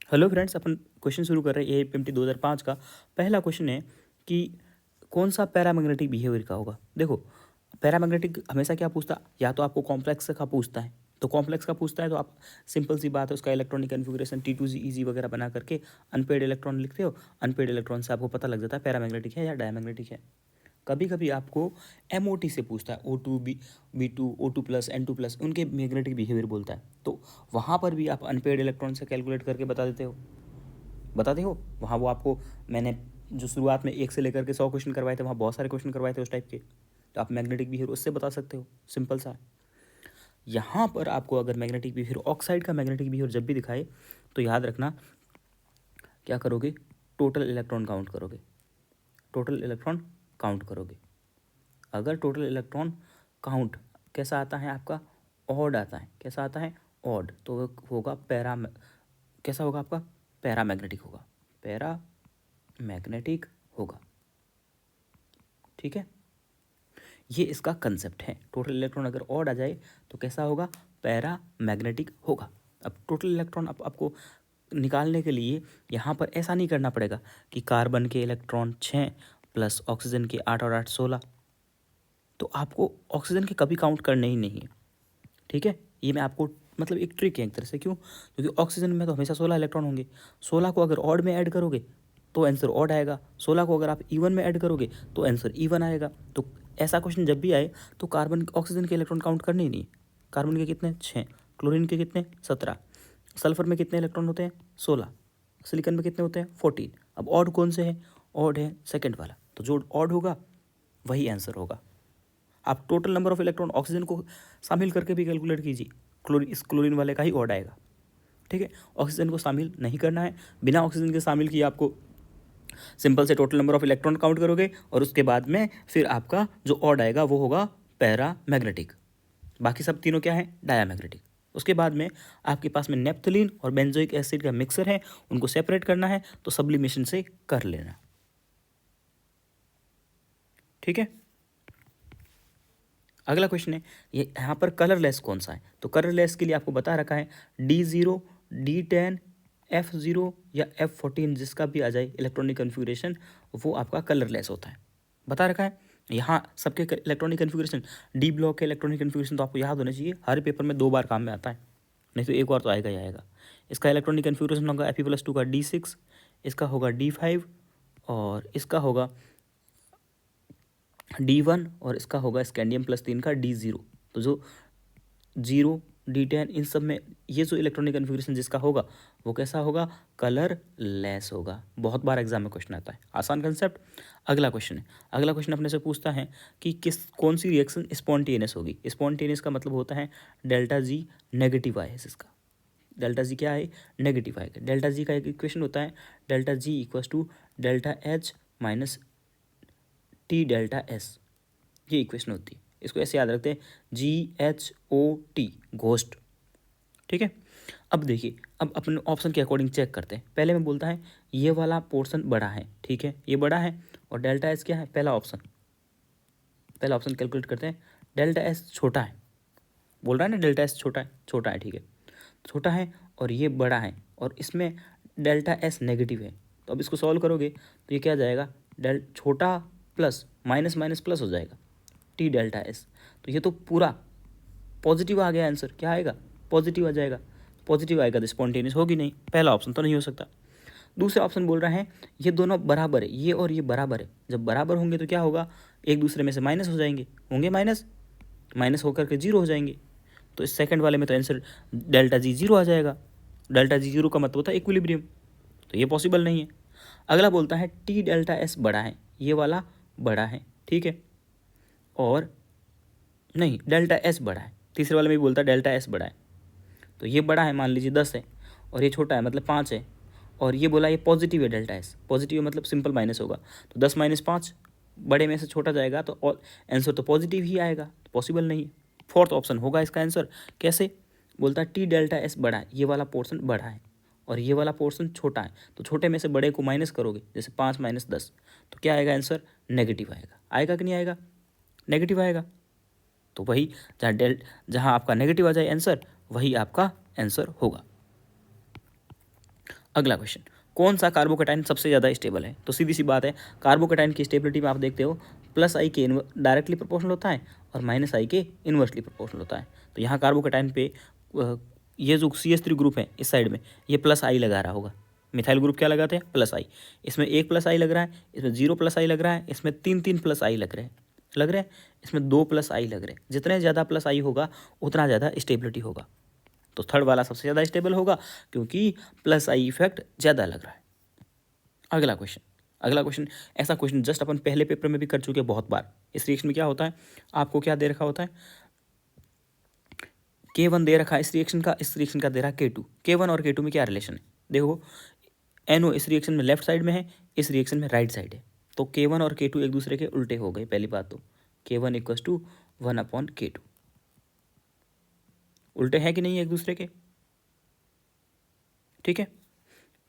Hello friends, अपन question शुरू कर रहे हैं एपीएमटी 2005 का। पहला क्वेश्चन है कि कौन सा पैरामैग्नेटिक बिहेवियर का होगा। देखो, पैरामैग्नेटिक हमेशा क्या पूछता, या तो आपको कॉम्प्लेक्स का पूछता है, तो कॉम्प्लेक्स का पूछता है तो आप सिंपल सी बात है, उसका इलेक्ट्रॉनिक कन्फिग्रेशन T2Z वगैरह बना करके अनपेड इलेक्ट्रॉन लिखते हो। अनपेड इलेक्ट्रॉन से आपको पता लग जाता है पैरामैग्नेटिक है या डायमैग्नेटिक है। कभी कभी आपको MOT से पूछता है, O2 B2 O2 plus N2 plus, उनके मैग्नेटिक बिहेवियर बोलता है, तो वहाँ पर भी आप अनपेड इलेक्ट्रॉन से कैलकुलेट करके बताते हो। वहाँ वो आपको, मैंने जो शुरुआत में 1 से लेकर के 100 क्वेश्चन करवाए थे, वहाँ बहुत सारे क्वेश्चन करवाए थे उस टाइप के, तो आप मैग्नेटिक बिहेवियर उससे बता सकते हो, सिंपल सा। यहाँ पर आपको अगर मैग्नेटिक बिहेवियर, ऑक्साइड का मैग्नेटिक बिहेवियर जब भी दिखाए तो याद रखना, क्या करोगे, टोटल इलेक्ट्रॉन काउंट करोगे। टोटल इलेक्ट्रॉन काउंट करोगे। अगर टोटल इलेक्ट्रॉन काउंट कैसा आता है आपका, ऑड आता है। कैसा आता है, ऑड, तो होगा कैसा होगा आपका, पैरामैग्नेटिक होगा। पैरामैग्नेटिक होगा, ठीक है। ये इसका कंसेप्ट है। टोटल इलेक्ट्रॉन अगर ऑड आ जाए तो कैसा होगा, पैरामैग्नेटिक होगा। अब टोटल इलेक्ट्रॉन आपको निकालने के लिए यहाँ पर ऐसा नहीं करना पड़ेगा कि कार्बन के इलेक्ट्रॉन 6 प्लस ऑक्सीजन के 8 और 8 16, तो आपको ऑक्सीजन के कभी काउंट करने ही नहीं है, ठीक है। ये मैं आपको मतलब एक ट्रिक है एक तरह से, क्यों, क्योंकि ऑक्सीजन में तो हमेशा 16 इलेक्ट्रॉन होंगे। 16 को अगर ऑड में ऐड करोगे तो आंसर ऑड आएगा, 16 को अगर आप इवन में ऐड करोगे तो आंसर इवन आएगा। तो ऐसा क्वेश्चन जब भी आए तो कार्बन ऑक्सीजन के इलेक्ट्रॉन काउंट करने ही नहीं है। कार्बन के कितने, 6, क्लोरीन के कितने, 17, सल्फर में कितने इलेक्ट्रॉन होते हैं, 16, सिलिकॉन में कितने होते हैं, 14। अब ऑड कौन से है, ऑड है सेकंड वाला, तो जो ऑड होगा वही आंसर होगा। आप total number of electron oxygen को शामिल करके भी कैलकुलेट कीजिए, इस क्लोरीन वाले का ही ऑड आएगा, ठीक है। ऑक्सीजन को शामिल नहीं करना है, बिना ऑक्सीजन के शामिल किए आपको सिंपल से total number of electron count करोगे और उसके बाद में फिर आपका जो ऑड आएगा वो होगा पैरामैग्नेटिक। बाकी सब तीनों क्या है, डायामैग्नेटिक। उसके बाद में आपके पास में नेप्थलीन और बेंजोइक एसिड का मिक्सर है, उनको सेपरेट करना है तो सब्लिमेशन से कर लेना, ठीक है। अगला क्वेश्चन है, ये यहाँ पर कलरलेस कौन सा है, तो कलरलेस के लिए आपको बता रखा है D0 D10 F0 या F14, जिसका भी आ जाए इलेक्ट्रॉनिक कन्फिग्रेशन वो आपका कलरलेस होता है, बता रखा है। यहाँ सबके इलेक्ट्रॉनिक कन्फिग्रेशन, डी ब्लॉक के इलेक्ट्रॉनिक कन्फिग्रेशन तो आपको याद होना चाहिए, हर पेपर में 2 बार काम में आता है, नहीं तो एक बार तो आएगा ही आएगा। इसका इलेक्ट्रॉनिक कन्फिग्रेशन होगा Fe+2 का D6, इसका होगा D5 और इसका होगा D1 और इसका होगा स्कैंडियम+3 का D0। तो जो 0 D10 इन सब में ये जो इलेक्ट्रॉनिक कन्फिग्रेशन जिसका होगा वो कैसा होगा, कलर लेस होगा। बहुत बार एग्जाम में क्वेश्चन आता है, आसान कंसेप्ट। अगला क्वेश्चन है, अगला क्वेश्चन अपने से पूछता है कि कौन सी रिएक्शन स्पॉन्टेनियस होगी। स्पॉन्टेनियस का मतलब होता है ΔG नेगेटिव आए इसका, ΔG क्या है, नेगेटिव आएगा। ΔG का एक इक्वेशन होता है ΔG = ΔH माइनस T∆S, ये इक्वेशन होती है। इसको ऐसे याद रखते हैं, GHOT, घोस्ट, ठीक है। अब देखिए, अब अपने ऑप्शन के अकॉर्डिंग चेक करते हैं। पहले में बोलता है ये वाला पोर्शन बड़ा है, ठीक है, ये बड़ा है, और ΔS क्या है, पहला ऑप्शन कैलकुलेट करते हैं। ΔS छोटा है, बोल रहा है ना, ΔS छोटा है, ठीक है, छोटा है और ये बड़ा है और इसमें ΔS नेगेटिव है। तो अब इसको सॉल्व करोगे तो ये क्या आ जाएगा, छोटा प्लस माइनस माइनस प्लस हो जाएगा, T∆S। तो ये तो पूरा पॉजिटिव आ गया आंसर, क्या आएगा, पॉजिटिव आ जाएगा। पॉजिटिव आएगा तो स्पॉन्टेनियस होगी नहीं, पहला ऑप्शन तो नहीं हो सकता। दूसरा ऑप्शन बोल रहा है ये दोनों बराबर है, ये और ये बराबर है। जब बराबर होंगे तो क्या होगा, एक दूसरे में से माइनस हो जाएंगे, होंगे माइनस, माइनस होकर के 0 हो जाएंगे। तो इस सेकंड वाले में तो आंसर ΔG 0 आ जाएगा। ΔG 0 का मतलब होता है इक्विलिब्रियम, तो ये पॉसिबल नहीं है। अगला बोलता है T∆S बड़ा है, ये वाला बड़ा है, ठीक है, और नहीं ΔS बड़ा है। तीसरे वाले में भी बोलता है ΔS बड़ा है, तो ये बड़ा है मान लीजिए 10 है और ये छोटा है मतलब 5 है, और ये बोला ये पॉजिटिव है ΔS, पॉजिटिव है मतलब सिंपल माइनस होगा, तो 10 - 5 बड़े में से छोटा जाएगा तो आंसर तो पॉजिटिव ही आएगा, तो पॉसिबल नहीं है। फोर्थ ऑप्शन होगा इसका आंसर। कैसे, बोलता है T∆S बड़ा है, ये वाला पोर्शन बड़ा है और ये वाला पोर्शन छोटा है, तो छोटे में से बड़े को माइनस करोगे, जैसे 5 - 10, तो क्या आएगा आंसर, नेगेटिव आएगा। आएगा कि नहीं आएगा, नेगेटिव आएगा। तो वही जहाँ आपका नेगेटिव आ जाए आंसर, वही आपका आंसर होगा। अगला क्वेश्चन, कौन सा कार्बोकेटाइन सबसे ज़्यादा स्टेबल है? तो सीधी सी बात है, कार्बोकेटाइन की स्टेबिलिटी में आप देखते हो प्लस आई के डायरेक्टली प्रोपोर्शनल होता है और माइनस आई के इन्वर्सली प्रोपोर्शनल होता है। तो यहाँ कार्बोकेटाइन पे ये जो CH3 ग्रुप है इस साइड में, ये प्लस आई लगा रहा होगा। मिथाइल ग्रुप क्या लगाते हैं? प्लस आई। इसमें 1 प्लस आई लग रहा है, इसमें 0 प्लस आई लग रहा है, इसमें 3 प्लस आई लग रहे हैं, इसमें 2 प्लस आई लग रहे हैं। जितने ज़्यादा प्लस आई होगा उतना ज़्यादा स्टेबिलिटी होगा। तो थर्ड वाला सबसे ज़्यादा स्टेबल होगा क्योंकि प्लस आई इफेक्ट ज़्यादा लग रहा है। अगला क्वेश्चन, ऐसा क्वेश्चन जस्ट अपन पहले पेपर में भी कर चुके हैं बहुत बार। इस रिएक्शन में क्या होता है, आपको क्या दे रखा होता है? K1 दे रखा है इस रिएक्शन का दे रहा है K2। K1 और K2 में क्या रिलेशन है? देखो, NO इस रिएक्शन में लेफ्ट साइड में है, इस रिएक्शन में राइट साइड है। तो K1 और K2 एक दूसरे के उल्टे हो गए। पहली बात तो K1 = 1/K2, उल्टे हैं कि नहीं एक दूसरे के? ठीक है।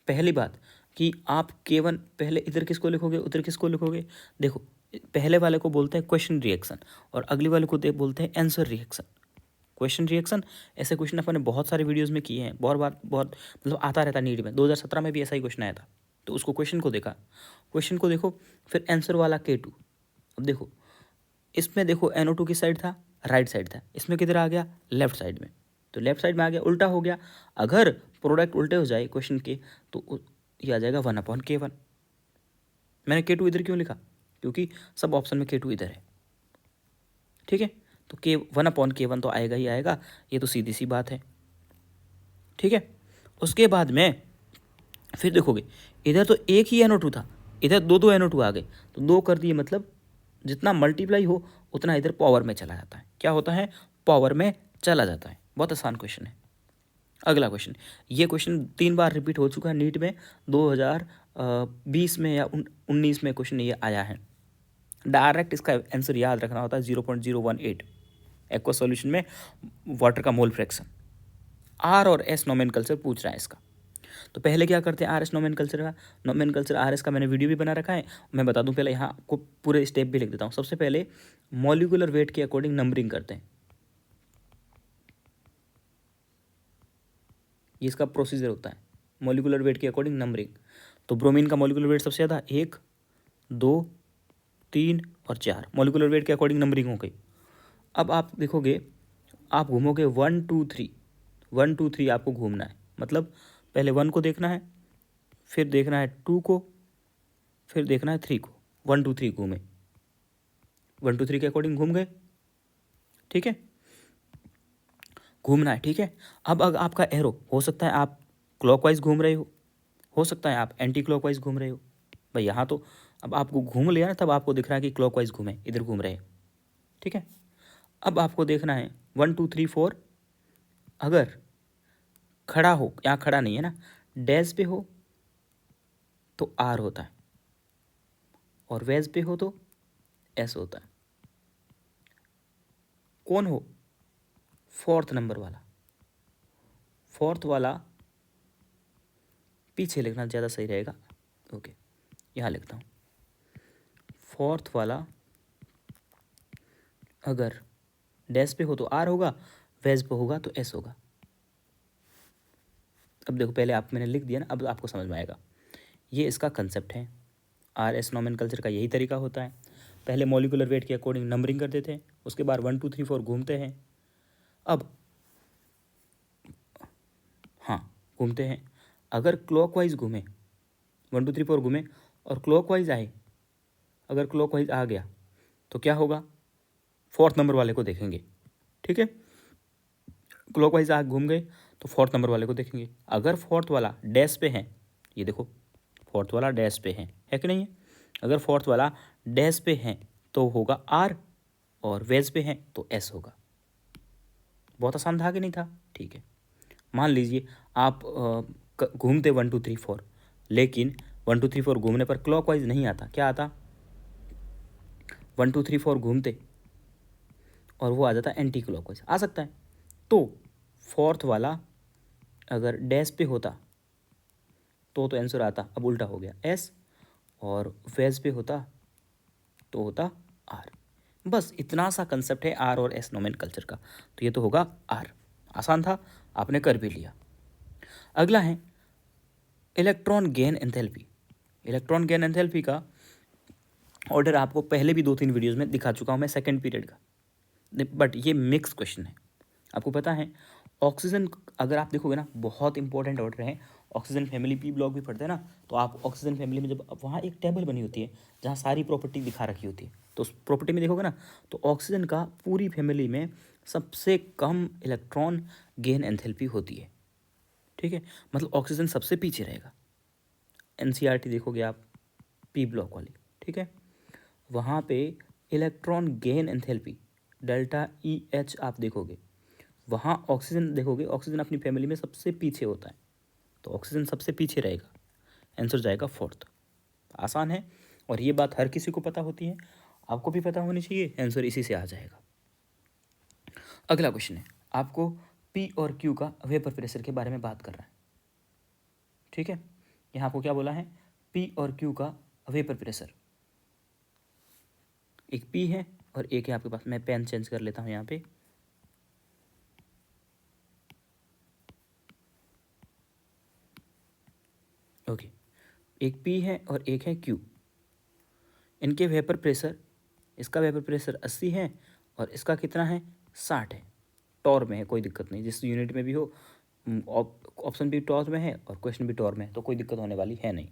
पहली बात कि आप K1 पहले इधर किसको लिखोगे, उधर किसको लिखोगे? देखो, पहले वाले को बोलते हैं क्वेश्चन रिएक्शन और अगले वाले को बोलते हैं आंसर रिएक्शन। क्वेश्चन रिएक्शन, ऐसे क्वेश्चन अपन ने बहुत सारे वीडियोस में किए हैं, बहुत मतलब आता रहता है नीट में। 2017 में भी ऐसा ही क्वेश्चन आया था। तो उसको क्वेश्चन को देखो, फिर आंसर वाला K2। अब देखो, इसमें देखो NO2 किस साइड था? राइट साइड था। इसमें किधर आ गया? लेफ्ट साइड में। तो लेफ्ट साइड में आ गया, उल्टा हो गया। अगर प्रोडक्ट उल्टे हो जाए क्वेश्चन के तो ये आ जाएगा 1/K1। मैंने K2 इधर क्यों लिखा? क्योंकि सब ऑप्शन में K2 इधर है। ठीक है, तो 1/K1 तो आएगा ही आएगा, ये तो सीधी सी बात है। ठीक है, उसके बाद में फिर देखोगे, इधर तो एक ही NO2 था, इधर दो NO2 आ गए। तो 2 कर दिए, मतलब जितना मल्टीप्लाई हो उतना इधर पावर में चला जाता है। क्या होता है? पावर में चला जाता है। बहुत आसान क्वेश्चन है। अगला क्वेश्चन, ये क्वेश्चन 3 बार रिपीट हो चुका है नीट में। 2020 में या 19 में क्वेश्चन ये आया है। डायरेक्ट इसका आंसर याद रखना होता है 0.018 एक्वा सॉल्यूशन में वाटर का मोल फ्रैक्शन। R और S नोमेनकल्चर पूछ रहा है इसका। तो पहले क्या करते हैं, RS नोमेनकल्चर RS का मैंने वीडियो भी बना रखा है, मैं बता दूं। पहले यहाँ आपको पूरे स्टेप भी लिख देता हूँ। सबसे पहले मॉलिक्यूलर वेट के अकॉर्डिंग नंबरिंग करते हैं, ये इसका प्रोसीजर होता है। मॉलिक्यूलर वेट के अकॉर्डिंग नंबरिंग। तो ब्रोमीन का मॉलिक्यूलर वेट सबसे ज़्यादा 1, 2, 3 और 4। मॉलिक्यूलर वेट के अकॉर्डिंग नंबरिंग हो गई। अब आप देखोगे, आप घूमोगे 1 2 3, 1 2 3 आपको घूमना है। मतलब पहले 1 को देखना है, फिर देखना है 2 को, फिर देखना है 3 को। 1 2 3 घूमे, 1 2 3 के अकॉर्डिंग घूम गए। ठीक है, घूमना है। ठीक है, अब अगर आपका एरो हो सकता है आप क्लॉकवाइज घूम रहे हो सकता है आप एंटी क्लॉकवाइज घूम रहे हो। भाई यहाँ तो अब आपको घूम लिया ना, तब आपको दिख रहा है कि क्लॉकवाइज घूमे, इधर घूम रहे हैं। ठीक है, अब आपको देखना है 1 2 3 4, अगर खड़ा हो, यहाँ खड़ा नहीं है ना, डैश पे हो तो R होता है और वेज पे हो तो S होता है। कौन हो? फोर्थ नंबर वाला। फोर्थ वाला पीछे लिखना ज़्यादा सही रहेगा। ओके, यहाँ लिखता हूँ। फोर्थ वाला अगर डैश पे हो तो R होगा, वेज पे होगा तो S होगा। अब देखो, पहले मैंने लिख दिया ना, अब आपको समझ में आएगा। ये इसका कंसेप्ट है। RS नोमेनकल्चर का यही तरीका होता है। पहले मॉलिक्यूलर वेट के अकॉर्डिंग नंबरिंग कर देते हैं, उसके बाद 1 2 3 4 घूमते हैं। अब हाँ, घूमते हैं। अगर क्लॉकवाइज घूमे, 1 2 3 4 घूमे और क्लॉकवाइज आए, अगर क्लॉकवाइज आ गया तो क्या होगा? फोर्थ नंबर वाले को देखेंगे। ठीक है, क्लॉकवाइज आग घूम गए तो फोर्थ नंबर वाले को देखेंगे। अगर फोर्थ वाला डैश पे है, ये देखो फोर्थ वाला डैश पे है कि नहीं है? अगर फोर्थ वाला डैश पे है तो होगा R, और वेज पे है तो S होगा। बहुत आसान था कि नहीं था? ठीक है, मान लीजिए आप घूमते 1 2 3 4, लेकिन 1 2 3 4 घूमने पर क्लॉकवाइज नहीं आता। क्या आता? 1 2 3 4 घूमते और वो आ जाता एंटी क्लॉकवाइज, आ सकता है। तो फोर्थ वाला अगर डैश पे होता तो आंसर आता, अब उल्टा हो गया S, और वेज पे होता तो होता R। बस इतना सा कंसेप्ट है R और S नोमेनकल्चर का। तो ये तो होगा R। आसान था, आपने कर भी लिया। अगला है electron gain enthalpy. Electron gain enthalpy का ऑर्डर आपको पहले भी 2-3 वीडियोज़ में दिखा चुका हूँ मैं सेकेंड पीरियड का, बट ये मिक्स क्वेश्चन है। आपको पता है ऑक्सीजन, अगर आप देखोगे ना, बहुत इंपॉर्टेंट ऑर्डर है। ऑक्सीजन फैमिली पी ब्लॉक भी पढ़ते हैं ना, तो आप ऑक्सीजन फैमिली में जब वहाँ एक टेबल बनी होती है जहाँ सारी प्रॉपर्टी दिखा रखी होती है, तो उस प्रॉपर्टी में देखोगे ना, तो ऑक्सीजन का पूरी फैमिली में सबसे कम इलेक्ट्रॉन गेन एंथैल्पी होती है। ठीक है, मतलब ऑक्सीजन सबसे पीछे रहेगा। एनसीईआरटी देखोगे आप, पी ब्लॉक वाली, ठीक है, वहाँ पे electron gain enthalpy delta E H आप देखोगे, वहाँ ऑक्सीजन देखोगे, ऑक्सीजन अपनी फैमिली में सबसे पीछे होता है, तो ऑक्सीजन सबसे पीछे रहेगा, आंसर जाएगा फोर्थ। आसान है और ये बात हर किसी को पता होती है, आपको भी पता होनी चाहिए, आंसर इसी से आ जाएगा। अगला क्वेश्चन है, आपको पी और क्यू का वेपर प्रेशर के बारे में बात कर रहा है। ठीक है, यहाँ आपको क्या बोला है, पी और क्यू का वेपर प्रेशर, एक पी है और एक है आपके पास, मैं पेन चेंज कर लेता हूँ यहाँ पे, ओके, एक पी है और एक है क्यू। इनके वेपर प्रेशर, इसका वेपर प्रेशर 80 है और इसका कितना है, 60 है। टॉर में है, कोई दिक्कत नहीं, जिस यूनिट में भी हो, ऑप्शन भी टॉर में है और क्वेश्चन भी टॉर में है, तो कोई दिक्कत होने वाली है नहीं।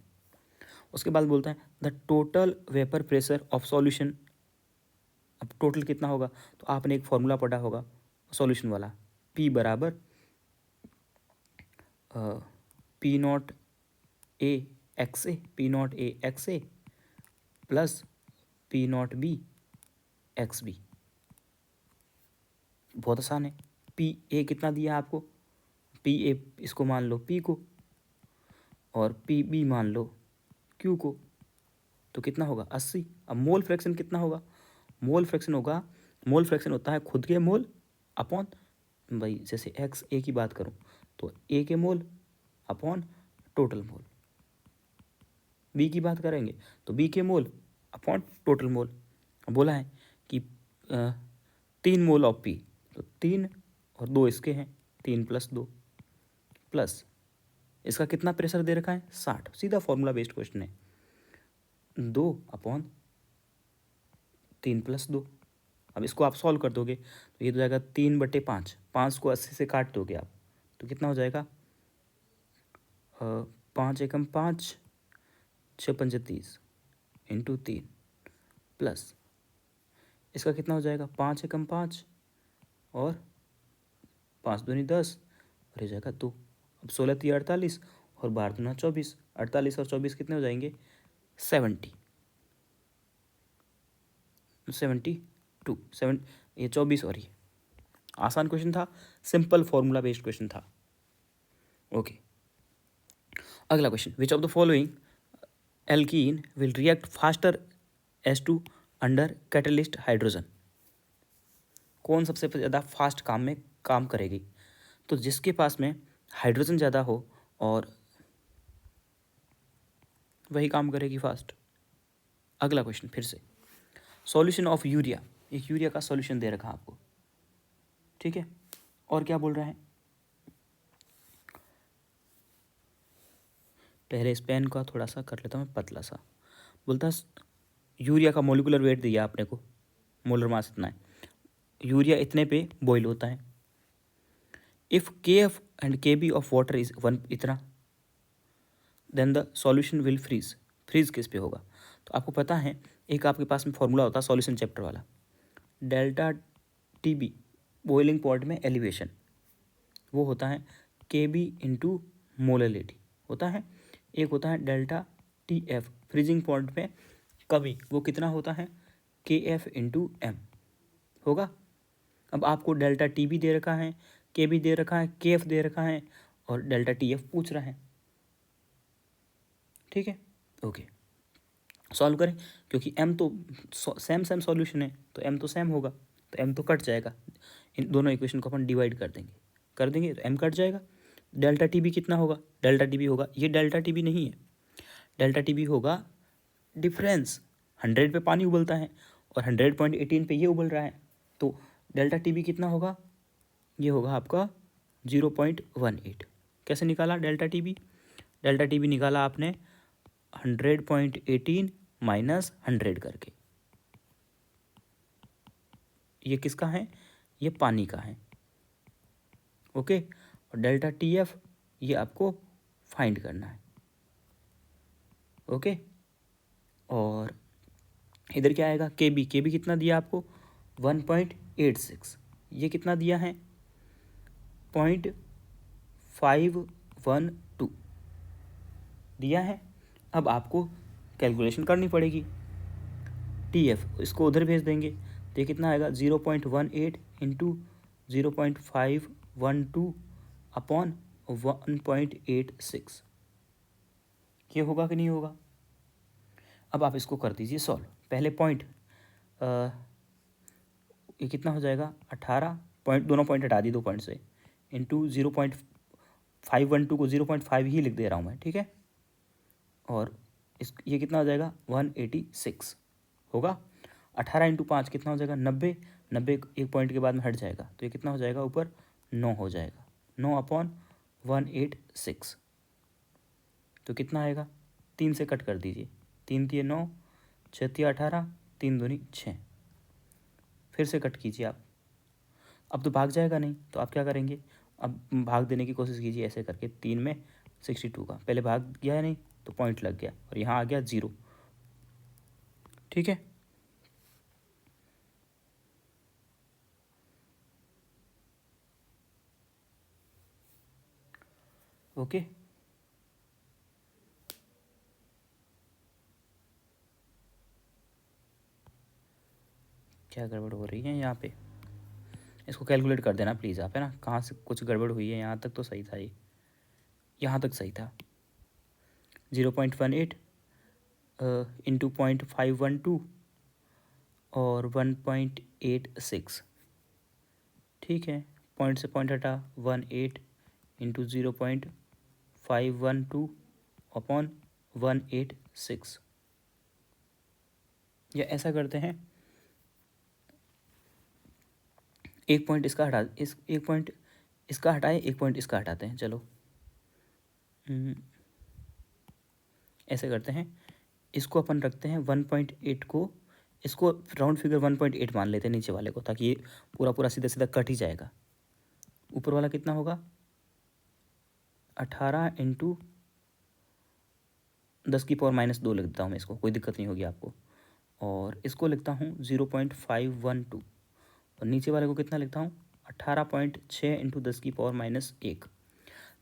उसके बाद बोलता है the total vapour pressure of solution. अब टोटल कितना होगा, तो आपने एक फॉर्मूला पढ़ा होगा सॉल्यूशन वाला, पी बराबर P naught A X A, P naught A X A plus P naught B X B. बहुत आसान है। पी ए कितना दिया आपको, पी ए इसको मान लो पी को, और पी बी मान लो क्यू को, तो कितना होगा 80। अब मोल फ्रैक्शन कितना होगा, मोल फ्रैक्शन होगा, मोल फ्रैक्शन होता है खुद के मोल अपॉन, भाई जैसे एक्स ए की बात करूँ तो ए के mole upon total mole, B की बात करेंगे तो बी के मोल अपॉन टोटल मोल। बोला है कि 3 मोल ऑफ पी, तो 3 और 2 इसके हैं, 3 प्लस 2 प्लस इसका कितना प्रेशर दे रखा है 60, सीधा फॉर्मूला बेस्ड क्वेश्चन है, 2/3 + 2। अब इसको आप सॉल्व कर दोगे तो ये हो जाएगा 3/5, 5 को 80 से काट दोगे आप तो कितना हो जाएगा, 5 एकम 5, 6 पंजे 30 इंटू 3 प्लस इसका कितना हो जाएगा, 5 एकम 5 और 5 दूनी 10 और ये जाएगा 2। अब 16 3 48 और 12 दूना 24, 48 और 24 कितने हो जाएंगे 72, ये 24 और ये आसान क्वेश्चन था, सिंपल फॉर्मूला बेस्ड क्वेश्चन था। ओके, अगला question, which of the following alkene will react faster H2 under catalyst hydrogen. कौन सबसे ज़्यादा फास्ट काम करेगी, तो जिसके पास में हाइड्रोजन ज़्यादा हो और वही काम करेगी फास्ट। अगला क्वेश्चन फिर से, सॉल्यूशन ऑफ यूरिया, एक यूरिया का सॉल्यूशन दे रखा आपको, ठीक है, और क्या बोल रहा है, पहले इस पेन का थोड़ा सा कर लेता हूँ पतला सा। बोलता है यूरिया का मोलिकुलर वेट दिया आपने को, मोलर मास इतना है, यूरिया इतने पे बॉईल होता है, if KF and KB of water is 1 इतना, then the solution will freeze. Freeze किस पे होगा, तो आपको पता है एक आपके पास में फॉर्मूला होता है सॉल्यूशन चैप्टर वाला, डेल्टा TB बॉइलिंग पॉइंट में एलिवेशन, वो होता है KB इंटू मोलरिटी होता है, एक होता है डेल्टा TF फ्रीजिंग पॉइंट में कभी, वो कितना होता है KF इंटू M होगा। अब आपको डेल्टा TB दे रखा है, KB दे रखा है, KF दे रखा है और डेल्टा TF पूछ रहा है, ठीक है। ओके, सॉल्व करें, क्योंकि M तो सेम सॉल्यूशन है तो M तो सेम होगा, तो M तो कट जाएगा, इन दोनों इक्वेशन को अपन डिवाइड कर देंगे तो M कट जाएगा। डेल्टा TB कितना होगा, डेल्टा TB होगा, ये डेल्टा TB नहीं है, डेल्टा TB होगा डिफरेंस, 100 पे पानी उबलता है और 100.18 पे ये उबल रहा है, तो डेल्टा TB कितना होगा, ये होगा आपका 0.18। कैसे निकाला डेल्टा TB, डेल्टा टी भी निकाला आपने 100.18 माइनस 100 करके। ये किसका है? ये पानी का है। ओके, और डेल्टा टी एफ ये आपको फाइंड करना है। ओके, और इधर क्या आएगा? के बी कितना दिया आपको? 1.86। ये कितना दिया है? 0.512 दिया है। अब आपको कैलकुलेशन करनी पड़ेगी। टी एफ इसको उधर भेज देंगे तो ये कितना आएगा? 0.18 इंटू 0.512 अपॉन 1.86। ये होगा कि नहीं होगा? अब आप इसको कर दीजिए सॉल्व। पहले पॉइंट ये कितना हो जाएगा? 18 पॉइंट, दोनों पॉइंट हटा दी 2 पॉइंट से, इंटू 0.512 को 0.5 ही लिख दे रहा हूँ मैं, ठीक है। और इस ये कितना हो जाएगा? 186 होगा। 18 इंटू 5 कितना हो जाएगा? 90। 90 एक पॉइंट के बाद में हट जाएगा तो ये कितना हो जाएगा? ऊपर 9 हो जाएगा। 9 अपॉन 186 तो कितना आएगा? 3 से कट कर दीजिए। 3 तिये 9, 6 तिया 18, 3 दूनी 6। फिर से कट कीजिए आप। अब तो भाग जाएगा नहीं, तो आप क्या करेंगे? अब भाग देने की कोशिश कीजिए ऐसे करके। 3 में 62 का पहले भाग गया है नहीं तो पॉइंट लग गया और यहाँ आ गया 0, ठीक है। ओके, क्या गड़बड़ हो रही है यहाँ पे? इसको कैलकुलेट कर देना प्लीज़ आप, है ना। कहाँ से कुछ गड़बड़ हुई है? यहाँ तक तो सही था, ये यहाँ तक सही था। 0.18 इंटू 0.512 और 1.86, ठीक है। पॉइंट से पॉइंट हटा, 18 इंटू 0.512 अपॉन 186। या ऐसा करते हैं, एक पॉइंट इसका हटा, इस एक पॉइंट इसका हटाए, एक पॉइंट इसका हटाते हैं। चलो ऐसे करते हैं, इसको अपन रखते हैं 1.8 को, इसको राउंड फिगर 1.8 मान लेते हैं नीचे वाले को, ताकि ये पूरा पूरा सीधा सीधा कट ही जाएगा। ऊपर वाला कितना होगा? 18 इंटू 10⁻² लिख देता हूँ मैं इसको, कोई दिक्कत नहीं होगी आपको। और इसको लिखता हूँ 0.512 और नीचे वाले को कितना लिखता हूँ? 18.6 इंटू 10⁻1।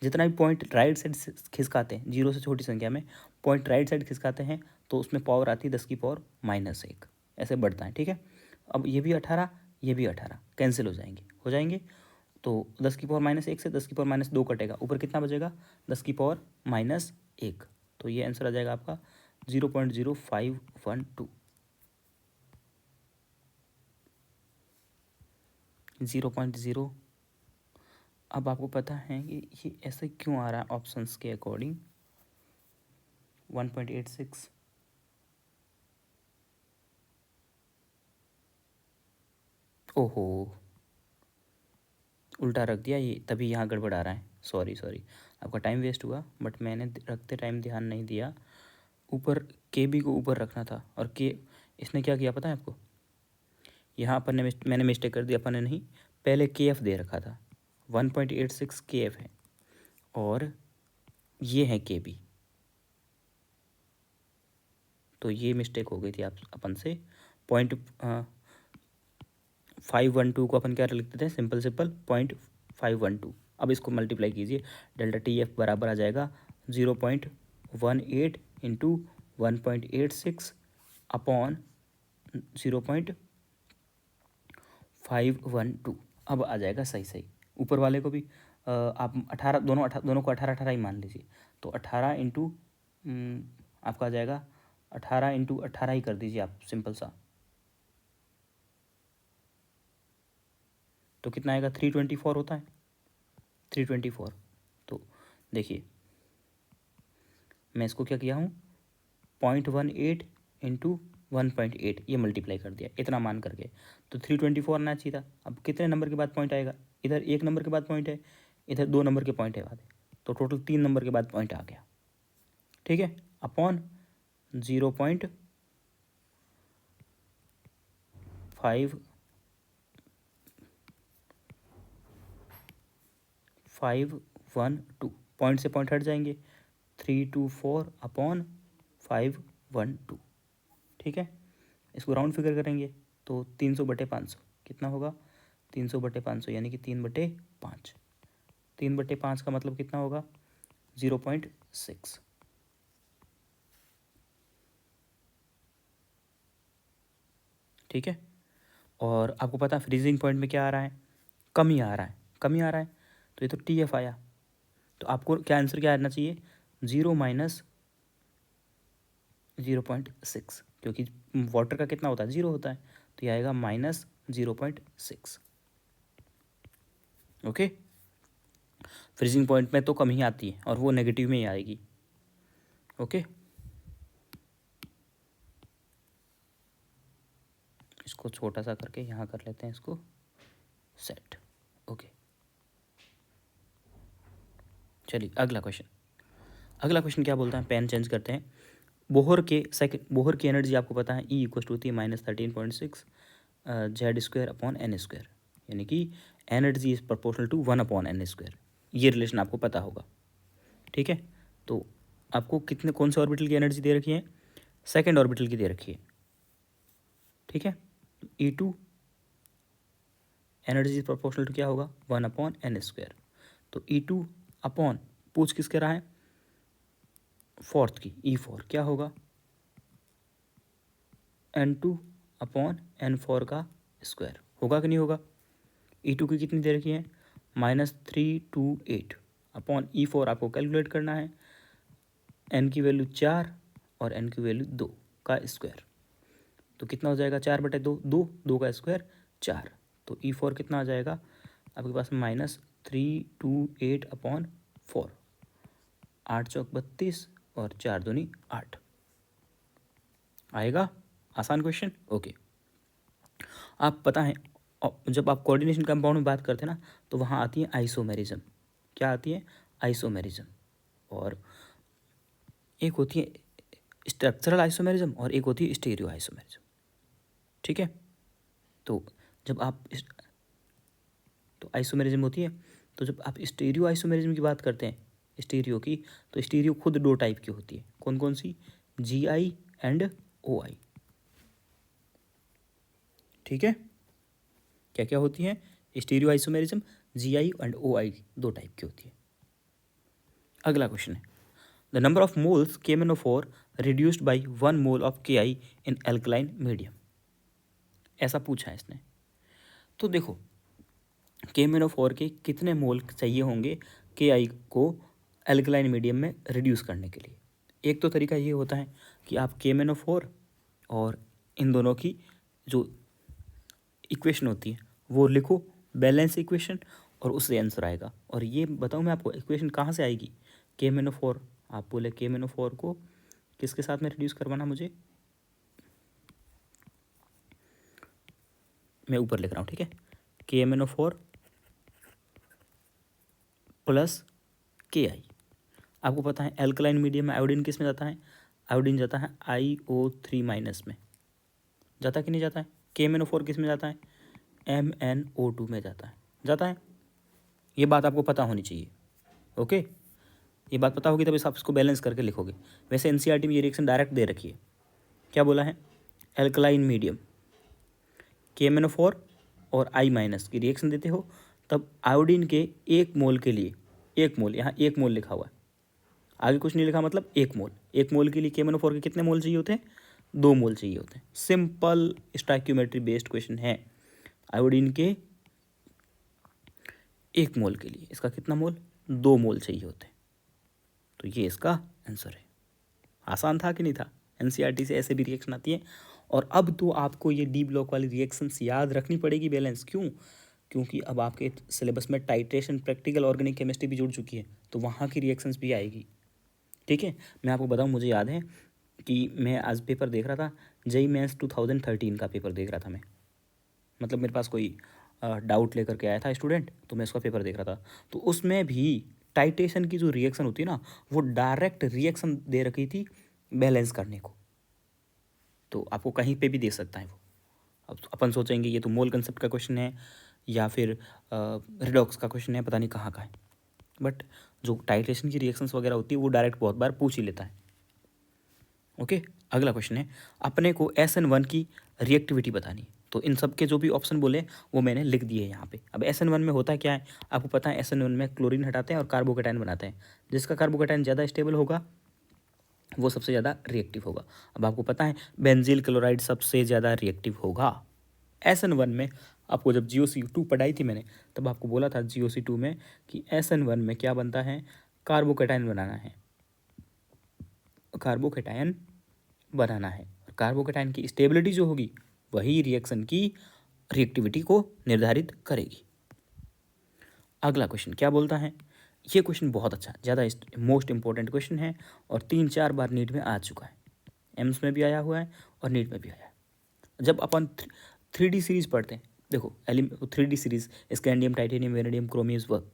जितना भी पॉइंट राइट साइड से खिसकाते हैं, 0 से छोटी संख्या में पॉइंट राइट साइड खिसकाते हैं तो उसमें पावर आती है 10⁻1, ऐसे बढ़ता है, ठीक है। अब ये भी 18, ये भी 18 कैंसिल हो जाएंगे तो 10⁻1 से 10⁻2 कटेगा, ऊपर कितना बचेगा? 10⁻1। तो ये आंसर आ जाएगा आपका 0.0512। 0.0। अब आपको पता है कि ये ऐसे क्यों आ रहा है ऑप्शंस के अकॉर्डिंग। 1.86, ओहो उल्टा रख दिया, ये तभी यहाँ गड़बड़ आ रहा है। सॉरी, आपका टाइम वेस्ट हुआ, बट मैंने रखते टाइम ध्यान नहीं दिया। ऊपर के बी को ऊपर रखना था, और के इसने क्या किया पता है आपको? यहाँ अपन ने मैंने मिस्टेक कर दी, अपन ने नहीं, पहले के एफ दे रखा था। 1.86 के एफ है और ये है के बी, तो ये मिस्टेक हो गई थी आप अपन से। 0.512 को अपन क्या लिख देते हैं? सिंपल 0.512। अब इसको मल्टीप्लाई कीजिए, डेल्टा टी एफ बराबर आ जाएगा 0.18 इंटू 1.86 अपॉन 0.512। अब आ जाएगा सही। ऊपर वाले को भी आप 18, दोनों को 18 18 ही मान लीजिए, तो 18 इंटू आपका आ जाएगा 18 इंटू 18 ही कर दीजिए आप, सिंपल सा। तो कितना आएगा? 324 होता है, 324। तो देखिए मैं इसको क्या किया हूँ, 0.18 इंटू 1.8 ये मल्टीप्लाई कर दिया इतना मान करके, तो 324 आना चाहिए था। अब कितने नंबर के बाद पॉइंट आएगा? इधर 1 नंबर के बाद पॉइंट है, इधर 2 नंबर के पॉइंट है बाद, तो टोटल 3 नंबर के बाद पॉइंट आ गया। ठीक है, अपॉन 0.5512, पॉइंट से पॉइंट हट जाएंगे, 324 अपॉन 512, ठीक है। इसको राउंड फिगर करेंगे तो 300/500 कितना होगा, 300/500 यानी कि 3/5। 3/5 का मतलब कितना होगा, 0.6। ठीक है, और आपको पता है फ्रीजिंग पॉइंट में क्या आ रहा है, कम ही आ रहा है, कम ही आ रहा है, तो ये तो TF आया। तो आपको क्या आंसर क्या आना चाहिए, 0-0.6, क्योंकि वाटर का कितना होता है, 0 होता है, तो ये आएगा -0.6। ओके, फ्रीजिंग पॉइंट में तो कम ही आती है और वो नेगेटिव में ही आएगी। ओके, इसको छोटा सा करके यहाँ कर लेते हैं इसको सेट। ओके, चलिए अगला क्वेश्चन। अगला क्वेश्चन क्या बोलता है, पेन चेंज करते हैं। बोहर की एनर्जी आपको पता है, E = -13.6 Z²/n², यानी कि energy is proportional to 1/n²। ये रिलेशन आपको पता होगा, ठीक है। तो आपको कौन से ऑर्बिटल की एनर्जी दे रखी है, सेकेंड ऑर्बिटल की दे रखी है, ठीक है। E2 energy is proportional to क्या होगा, 1/n²। तो E2 अपॉन पूछ किसके रहा है, फोर्थ की, E4 क्या होगा, N2/n4 का स्क्वायर होगा कि नहीं होगा। E2 की कितनी दे रखी है, -328 अपॉन E4 आपको कैलकुलेट करना है, n की वैल्यू 4 और n की वैल्यू 2 का स्क्वायर, तो कितना हो जाएगा, 4/2, 2 का स्क्वायर 4, तो E4 कितना आ जाएगा आपके पास, -328/4, 8 चौक 32 और 4 दूनी 8 आएगा। आसान क्वेश्चन। ओके, आप पता है जब आप कोऑर्डिनेशन कंपाउंड में बात करते हैं ना, तो वहाँ आती है आइसोमेरिज्म। क्या आती है, आइसोमेरिज्म। और एक होती है स्ट्रक्चरल आइसोमेरिज्म और एक होती है स्टीरियो आइसोमेरिज्म, ठीक है। तो जब आप तो आइसोमेरिज्म होती है, तो जब आप स्टीरियो आइसोमेरिज्म की बात करते हैं, स्टीरियो की, तो स्टीरियो खुद 2 टाइप की होती है, कौन कौन सी, GI एंड OI, ठीक है। क्या क्या होती है, stereo isomerism, GI and OI 2 type की होती है। अगला क्वेश्चन है, the number of moles KMnO4 reduced by 1 mole of KI in alkaline medium, ऐसा पूछा है इसने। तो देखो KMnO4 के कितने मोल चाहिए होंगे KI को एल्कलाइन मीडियम में रिड्यूस करने के लिए। एक तो तरीका ये होता है कि आप KMnO4 और इन दोनों की जो इक्वेशन होती है वो लिखो, बैलेंस इक्वेशन, और उससे आंसर आएगा। और ये बताऊँ मैं आपको इक्वेशन कहाँ से आएगी, KMnO4, आप बोले KMnO4 को किसके साथ में रिड्यूस करवाना मुझे, मैं ऊपर लिख रहा हूँ, ठीक है, KMnO4 प्लस KI। आपको पता है एल्कलाइन मीडियम में आयोडीन किस में जाता है, आयोडीन जाता है IO3 माइनस में, जाता कि नहीं जाता है। KMnO4 किस में जाता है, MnO2 में जाता है। ये बात आपको पता होनी चाहिए। ओके, ये बात पता होगी तभी आप इसको बैलेंस करके लिखोगे। वैसे एनसीईआरटी में ये रिएक्शन डायरेक्ट दे रखी है, क्या बोला है, एल्कलाइन मीडियम KMnO4 और I माइनस की रिएक्शन देते हो, तब आयोडीन के 1 मोल के लिए, 1 मोल, यहाँ 1 मोल लिखा हुआ है, आगे कुछ नहीं लिखा, मतलब 1 मोल, 1 मोल के लिए KMnO4 के कितने मोल चाहिए होते हैं, 2 मोल चाहिए होते हैं। सिंपल स्टोइकियोमेट्री बेस्ड क्वेश्चन है। आयोडीन के 1 मोल के लिए इसका कितना मोल, 2 मोल चाहिए होते हैं, तो ये इसका आंसर है। आसान था कि नहीं था, एनसीईआरटी से ऐसे भी रिएक्शन आती है। और अब तो आपको ये डी ब्लॉक वाली रिएक्शंस याद रखनी पड़ेगी बैलेंस, क्यों, क्योंकि अब आपके सिलेबस में टाइट्रेशन, प्रैक्टिकल ऑर्गेनिक केमिस्ट्री भी जुड़ चुकी है, तो वहाँ की रिएक्शंस भी आएगी, ठीक है। मैं आपको बताऊँ, मुझे याद है कि मैं आज पेपर देख रहा था, JEE मेंस 2013 का पेपर देख रहा था मैं, मतलब मेरे पास कोई डाउट लेकर के आया था स्टूडेंट, तो मैं उसका पेपर देख रहा था, तो उसमें भी टाइटेशन की जो रिएक्शन होती है ना, वो डायरेक्ट रिएक्शन दे रखी थी बैलेंस करने को, तो आपको कहीं पे भी दे सकता है वो। अब अपन सोचेंगे ये तो मोल कंसेप्ट का क्वेश्चन है या फिर रिडॉक्स का क्वेश्चन है, पता नहीं कहाँ का है, बट जो टाइट्रेशन की रिएक्शंस वगैरह होती है वो डायरेक्ट बहुत बार पूछ ही लेता है। ओके, अगला क्वेश्चन है, अपने को SN1 की रिएक्टिविटी बतानी है। तो इन सब के जो भी ऑप्शन बोले वो मैंने लिख दिए यहाँ पे। अब SN1 में होता क्या है, आपको पता है SN1 में क्लोरीन हटाते हैं और कार्बोकेटाइन बनाते हैं। जिसका कार्बोकेटाइन ज़्यादा स्टेबल होगा वो सबसे ज़्यादा रिएक्टिव होगा। अब आपको पता है बेंजील क्लोराइड सबसे ज़्यादा रिएक्टिव होगा। SN1 में आपको जब GOC2 पढ़ाई थी मैंने, तब आपको बोला था GOC2 में कि SN1 में क्या बनता है, कार्बोकेटाइन बनाना है, कार्बोकेटाइन बनाना है। और कार्बोकेटाइन की स्टेबिलिटी जो होगी वही रिएक्शन की रिएक्टिविटी को निर्धारित करेगी। अगला क्वेश्चन क्या बोलता है, ये क्वेश्चन बहुत अच्छा, ज़्यादा मोस्ट इंपॉर्टेंट क्वेश्चन है और 3-4 बार नीट में आ चुका है, एम्स में भी आया हुआ है और नीट में भी आया है। जब अपन 3D सीरीज पढ़ते हैं, देखो 3D series scandium, titanium, vanadium, chromium work,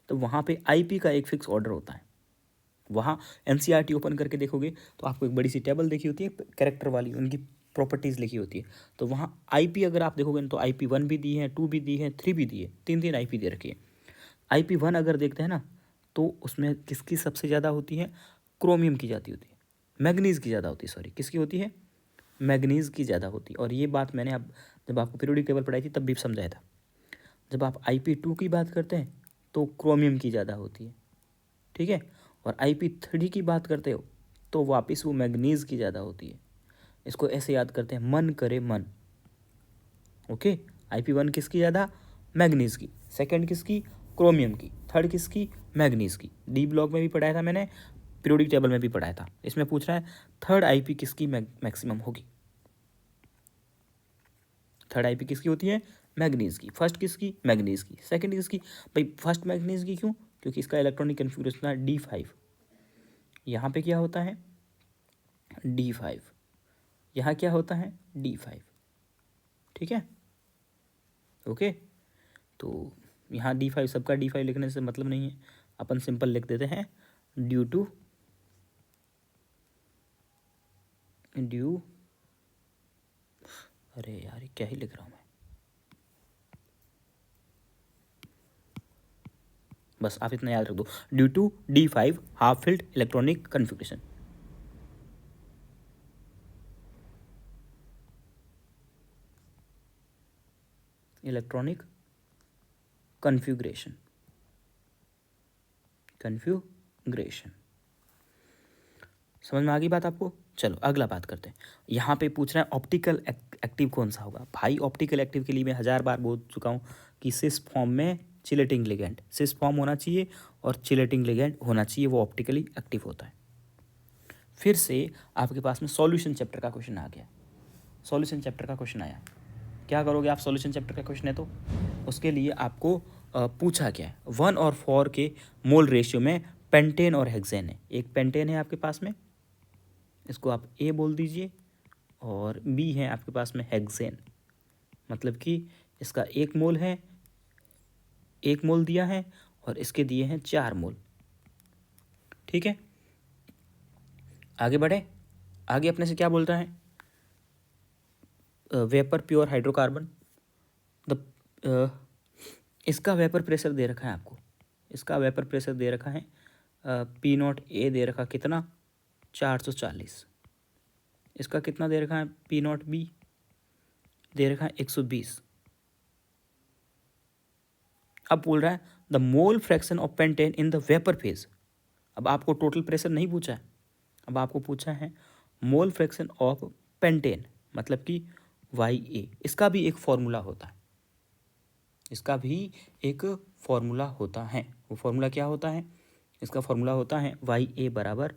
तो वहाँ पे IP का एक फिक्स ऑर्डर होता है। वहाँ NCERT ओपन करके देखोगे तो आपको एक बड़ी सी टेबल देखी होती है कैरेक्टर वाली, उनकी प्रॉपर्टीज़ लिखी होती है। तो वहाँ IP अगर आप देखोगे तो IP1 भी दी है, 2 भी दी है, 3 भी दी है, 3 IP दे रखी है। IP1 अगर देखते हैं ना तो उसमें किसकी सबसे ज़्यादा होती है, क्रोमियम की ज़्यादा होती है, मैग्नीज़ की ज़्यादा होती है, सॉरी किसकी होती है, मैग्नीज़ की ज़्यादा होती है। और ये बात मैंने अब जब आपको पीरियोडिक टेबल पढ़ाई थी तब भी समझाया था। जब आप IP2 की बात करते हैं तो क्रोमियम की ज़्यादा होती है, ठीक है, और IP3 की बात करते हो तो वापस वो मैग्नीज़ की ज़्यादा होती है। इसको ऐसे याद करते हैं, मन करे मन। ओके, IP1 किसकी ज़्यादा, मैग्नीज़ की, सेकंड किसकी, क्रोमियम की, थर्ड किसकी, मैग्नीज़ की। डी ब्लॉक में भी पढ़ाया था मैंने, पीरियोडिक टेबल में भी पढ़ाया था। इसमें पूछ रहा है थर्ड IP किसकी मैक्सिमम होगी, थर्ड IP किसकी होती है, मैग्नीज़ की। फर्स्ट किसकी, मैग्नीज़ की। सेकंड किसकी, भाई फर्स्ट मैग्नीज़ की क्यों, क्योंकि इसका इलेक्ट्रॉनिक कन्फिग्रेशन है D5, यहाँ पे क्या होता है D5, यहाँ क्या होता है D5, ठीक है। ओके, तो यहाँ D5, सबका D5 लिखने से मतलब नहीं है, अपन सिंपल लिख देते हैं ड्यू, अरे यार क्या ही लिख रहा हूँ मैं, बस आप इतना याद रख दो, due to D5 half filled electronic configuration. Electronic configuration, समझ में आ गई बात आपको। चलो अगला बात करते हैं, यहाँ पे पूछ रहा है ऑप्टिकल एक्टिव कौन सा होगा। भाई ऑप्टिकल एक्टिव के लिए मैं 1000 बार बोल चुका हूँ कि सिस फॉर्म में चिलेटिंग लिगेंड, सिस फॉर्म होना चाहिए और चिलेटिंग लिगेंड होना चाहिए, वो ऑप्टिकली एक्टिव होता है। फिर से आपके पास में सॉल्यूशन चैप्टर का क्वेश्चन आ गया, सॉल्यूशन चैप्टर का क्वेश्चन आया, क्या करोगे आप, सॉल्यूशन चैप्टर का क्वेश्चन है तो उसके लिए आपको पूछा क्या है, 1 और 4 के मोल रेशियो में पेंटेन और हेक्सेन है। एक पेंटेन है आपके पास में, इसको आप A बोल दीजिए, और B है आपके पास में हेक्सेन, मतलब कि इसका 1 मोल है, 1 मोल दिया है और इसके दिए हैं 4 मोल, ठीक है। आगे बढ़े, आगे अपने से क्या बोलता है, वेपर प्योर हाइड्रोकार्बन, द इसका वेपर प्रेशर दे रखा है आपको, इसका वेपर प्रेशर दे रखा है P0A दे रखा कितना 440, इसका कितना दे रखा है P0B दे रखा है 120। अब बोल रहा है the mole fraction of pentane in the vapour phase. अब आपको टोटल प्रेशर नहीं पूछा है, अब आपको पूछा है मोल फ्रैक्शन ऑफ पेंटेन, मतलब कि YA। इसका भी एक फॉर्मूला होता है, इसका भी एक फॉर्मूला होता है। वो फॉर्मूला क्या होता है, इसका फॉर्मूला होता है YA बराबर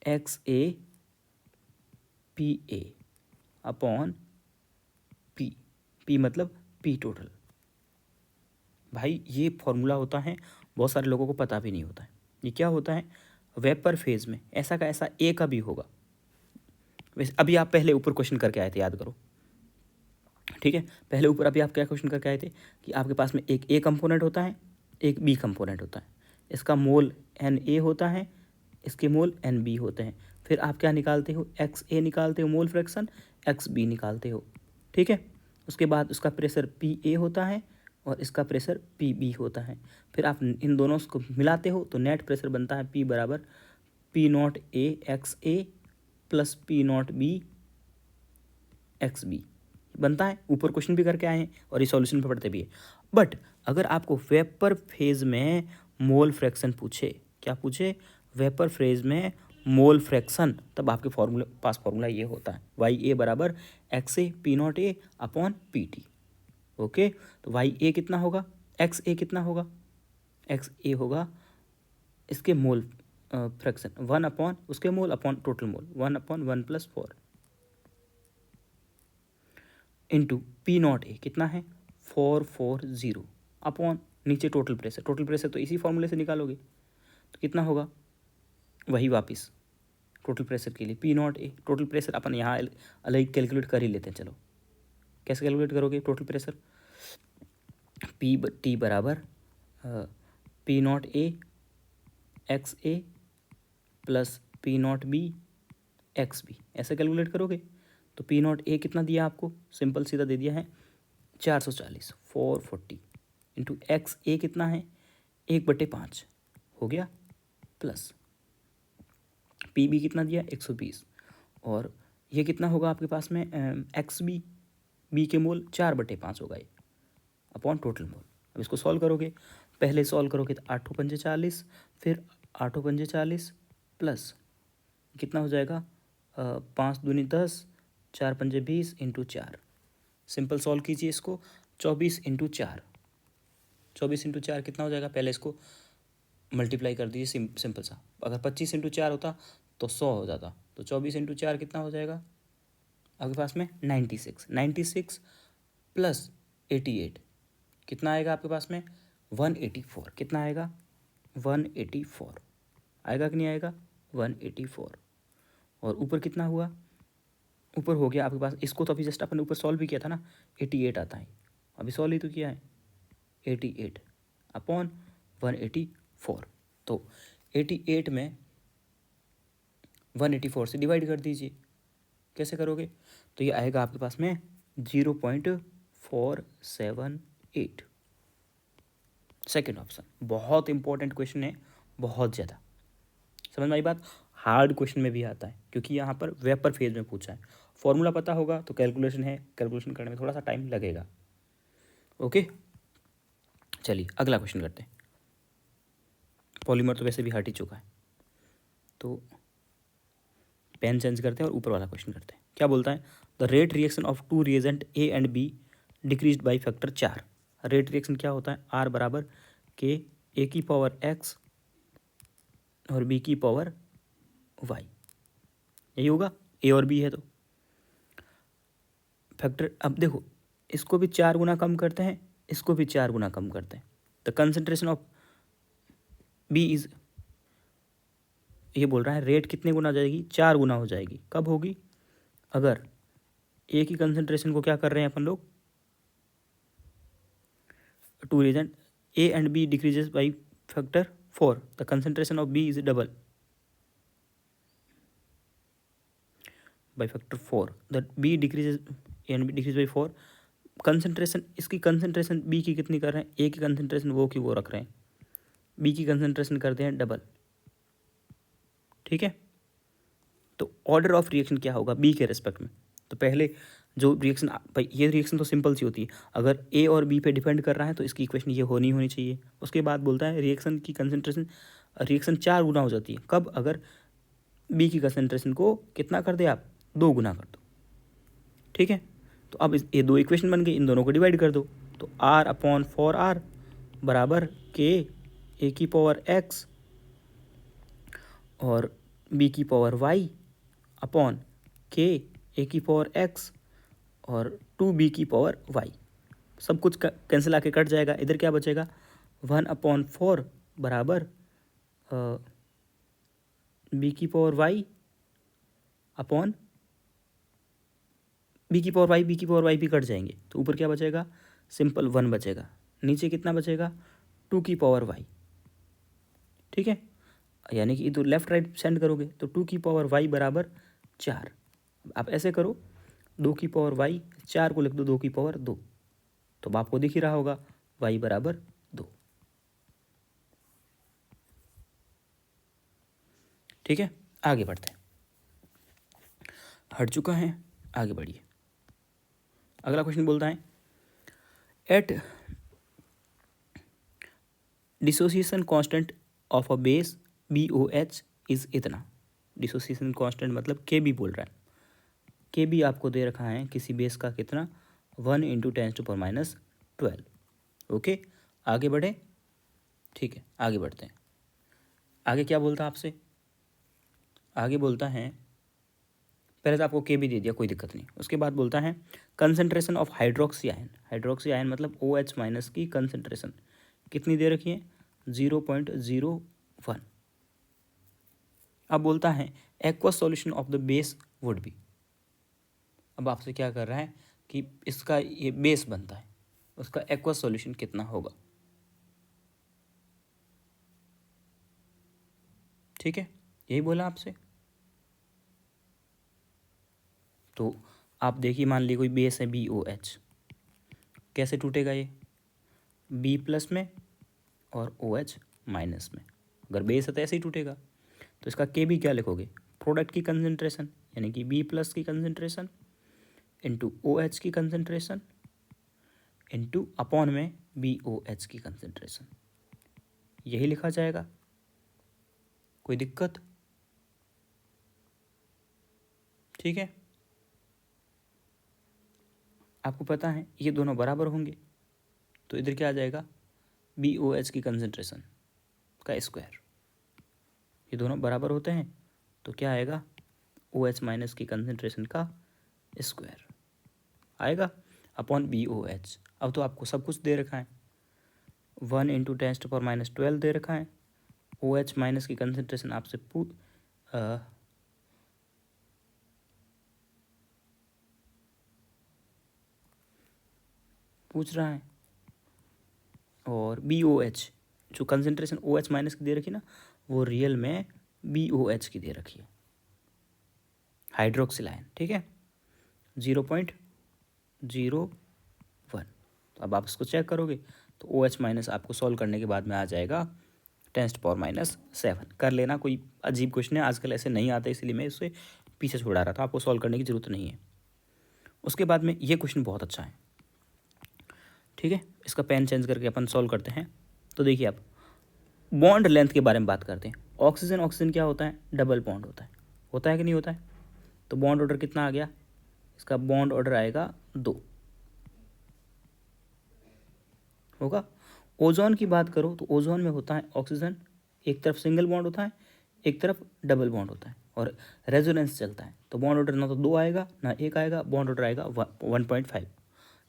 XAPA अपॉन P मतलब P टोटल। भाई ये फॉर्मूला होता है, बहुत सारे लोगों को पता भी नहीं होता है। ये क्या होता है, वेपर फेज में ऐसा का ऐसा A का भी होगा। वैसे अभी आप पहले ऊपर क्वेश्चन करके आए थे, याद करो, ठीक है, पहले ऊपर अभी आप क्या क्वेश्चन करके आए थे कि आपके पास में एक ए कंपोनेंट होता है, एक बी कंपोनेंट होता है, इसका मोल एन ए होता है, इसके मोल एन बी होते हैं। फिर आप क्या निकालते हो, एक्स ए निकालते हो मोल फ्रैक्शन, एक्स बी निकालते हो। ठीक है, उसके बाद उसका प्रेशर पी ए होता है और इसका प्रेशर पी बी होता है। फिर आप इन दोनों को मिलाते हो तो नेट प्रेशर बनता है पी बराबर P naught A X A plus P naught B X B बनता है। ऊपर क्वेश्चन भी करके आए हैं और ये सॉल्यूशन पे पढ़ते भी है। बट अगर आपको वेपर फेज में मोल फ्रैक्शन पूछे, क्या पूछे, वेपर फेज में मोल फ्रैक्शन, तब आपके फॉर्मूला ये होता है वाई ए बराबर x A P naught A upon P T. Okay, तो वाई ए कितना होगा, एक्स ए कितना होगा, एक्स ए होगा इसके मोल फ्रैक्शन 1 अपॉन उसके मोल अपॉन टोटल मोल 1 अपॉन 1+4 इंटू पी नॉट ए कितना है 440 अपॉन नीचे टोटल प्रेशर तो इसी फॉर्मूले से निकालोगे तो कितना होगा, वही वापस टोटल प्रेशर के लिए P naught A, total pressure अपन यहाँ अलग कैलकुलेट कर ही लेते हैं। चलो कैसे कैलकुलेट करोगे टोटल प्रेशर, पी टी बराबर P naught A X A plus P naught B X B, ऐसे कैलकुलेट करोगे तो पी नॉट ए कितना दिया आपको, सिंपल सीधा दे दिया है 440 440 इंटू एक्स ए कितना है 1/5 हो गया, प्लस पी बी कितना दिया 120 और ये कितना होगा आपके पास में एक्स बी, बी के मोल 4/5 होगा ये अपॉन टोटल मोल। अब इसको सॉल्व करोगे, पहले सॉल्व करोगे तो 8 पंजे 40, फिर 8 पंजे 40 प्लस कितना हो जाएगा 5 दूनी 10, 4 पंजे 20 इंटू 4, सिंपल सॉल्व कीजिए इसको 24 इंटू 4, 24 इंटू 4 कितना हो जाएगा, पहले इसको मल्टीप्लाई कर दीजिए सिंपल सा। अगर 25 इंटू 4 होता तो 100 हो जाता, तो 24 इंटू 4 कितना हो जाएगा आपके पास में 96 प्लस 88 कितना आएगा आपके पास में 184, कितना आएगा 184 आएगा कि नहीं आएगा 184। और ऊपर कितना हुआ, ऊपर हो गया आपके पास, इसको तो अभी जस्ट अपन ऊपर सॉल्व भी किया था ना 88 आता है, अभी सॉल्व ही तो किया है 88 अपॉन 184, तो 88 में 184 से डिवाइड कर दीजिए, कैसे करोगे तो ये आएगा आपके पास में 0.478। सेकेंड ऑप्शन बहुत इंपॉर्टेंट क्वेश्चन है, बहुत ज़्यादा समझ में आई बात, हार्ड क्वेश्चन में भी आता है क्योंकि यहाँ पर वेपर फेज में पूछा है। फॉर्मूला पता होगा तो कैलकुलेशन है, कैलकुलेशन करने में थोड़ा सा टाइम लगेगा। ओके चलिए अगला क्वेश्चन करते हैं। पॉलीमर तो वैसे भी हट ही चुका है, तो पेन चेंज करते हैं और ऊपर वाला क्वेश्चन करते हैं। क्या बोलता है, the rate reaction of two reagent A and B decrease by factor 4। Rate reaction क्या होता है, आर बराबर के ए की पावर एक्स और बी की पावर वाई, यही होगा, ए और बी है तो फैक्टर। अब देखो इसको भी 4 गुना कम करते हैं, इसको भी 4 गुना कम करते हैं, the concentration of B is, ये बोल रहा है रेट कितने गुना हो जाएगी, 4 गुना हो जाएगी। कब होगी, अगर ए की कंसंट्रेशन को क्या कर रहे हैं अपन लोग, two reason A and B decreases by factor 4, the concentration of B is double by factor 4, the B decreases A and B decrease by 4। Concentration, इसकी कंसंट्रेशन बी की कितनी कर रहे हैं, ए की कंसंट्रेशन वो की वो रख रहे हैं, बी की कंसंट्रेशन करते हैं डबल। ठीक है, तो ऑर्डर ऑफ रिएक्शन क्या होगा बी के रेस्पेक्ट में, तो पहले जो रिएक्शन, भाई ये रिएक्शन तो सिंपल सी होती है, अगर ए और बी पे डिपेंड कर रहा है तो इसकी इक्वेशन ये होनी चाहिए। उसके बाद बोलता है रिएक्शन की कंसंट्रेशन, रिएक्शन 4 गुना हो जाती है कब, अगर बी की कंसंट्रेशन को कितना कर दे आप 2 गुना कर दो। ठीक है, तो अब ये 2 इक्वेशन बन गई, इन दोनों को डिवाइड कर दो, तो आर अपॉन 4r बराबर के ए की पावर एक्स और बी की पावर वाई अपॉन के ए की पावर एक्स और 2b की पावर वाई, सब कुछ कैंसिल आके कट जाएगा, इधर क्या बचेगा 1/4 बराबर बी की पावर वाई अपॉन बी की पावर वाई भी कट जाएंगे, तो ऊपर क्या बचेगा, सिंपल 1 बचेगा, नीचे कितना बचेगा, 2 की पावर वाई, ठीक है, यानी कि तो लेफ्ट राइट सेंड करोगे तो 2 की पावर वाई बराबर 4। आप ऐसे करो, 2 की पावर वाई, 4 को लिख दो 2 की पावर 2, तो अब आपको दिख ही रहा होगा वाई बराबर 2, ठीक है। आगे बढ़ते हैं, हट चुका है, आगे बढ़िए। अगला क्वेश्चन बोलता है at dissociation constant of a base BOH is इतना। डिसोसिएशन कांस्टेंट मतलब KB बोल रहा है, KB आपको दे रखा है किसी बेस का कितना, 1 × 10⁻12। ओके, आगे बढ़े, ठीक है, आगे बढ़ते हैं। आगे क्या बोलता है आपसे, आगे बोलता है, पहले तो आपको KB दे दिया, कोई दिक्कत नहीं। उसके बाद बोलता है concentration of hydroxy ion, hydroxy ion मतलब OH- की कंसंट्रेशन कितनी दे रखी है, 0.01। अब बोलता है aqueous solution of the base would be. अब आपसे क्या कर रहा है कि इसका ये बेस बनता है, उसका एक्वस सॉल्यूशन कितना होगा, ठीक है, यही बोला आपसे। तो आप देखिए, मान लीजिए कोई बेस है BOH, कैसे टूटेगा ये, B+ में और OH- में। अगर बेस है तो ऐसे ही टूटेगा। तो इसका KB क्या लिखोगे, प्रोडक्ट की कंसंट्रेशन, यानी कि B+ की कंसंट्रेशन इंटू OH की कंसंट्रेशन इंटू अपॉन में BOH की कंसंट्रेशन, यही लिखा जाएगा। कोई दिक्कत, ठीक है। आपको पता है ये दोनों बराबर होंगे, तो इधर क्या आ जाएगा, BOH की कंसंट्रेशन का स्क्वायर, ये दोनों बराबर होते हैं तो क्या आएगा, OH- की कंसंट्रेशन का स्क्वायर आएगा अपॉन BOH। अब तो आपको सब कुछ दे रखा है, 1 × 10⁻12 दे रखा है, OH- की कंसंट्रेशन आपसे पूछ रहा है, और BOH जो कंसंट्रेशन OH- की दे रखी ना, वो रियल में BOH की दे रखी है, हाइड्रोक्सिल आयन, ठीक है, 0.01। तो अब आप इसको चेक करोगे तो OH- आपको सॉल्व करने के बाद में आ जाएगा 10⁻7। कर लेना, कोई अजीब क्वेश्चन है, आजकल ऐसे नहीं आते, इसलिए मैं इससे पीछे छुड़ा रहा था, आपको सॉल्व करने की ज़रूरत नहीं है। उसके बाद में ये क्वेश्चन बहुत अच्छा है, ठीक है, इसका पेन चेंज करके अपन सॉल्व करते हैं। तो देखिए, आप बॉन्ड लेंथ के बारे में बात करते हैं। ऑक्सीजन ऑक्सीजन क्या होता है, डबल बॉन्ड होता है कि नहीं होता है। तो बॉन्ड ऑर्डर कितना आ गया, इसका बॉन्ड ऑर्डर आएगा 2 होगा। ओजोन की बात करो तो ओजोन में होता है ऑक्सीजन, एक तरफ सिंगल बॉन्ड होता है, एक तरफ डबल बॉन्ड होता है, और रेजोनेंस चलता है, तो बॉन्ड ऑर्डर ना तो 2 आएगा ना 1 आएगा, बॉन्ड ऑर्डर आएगा 1.5।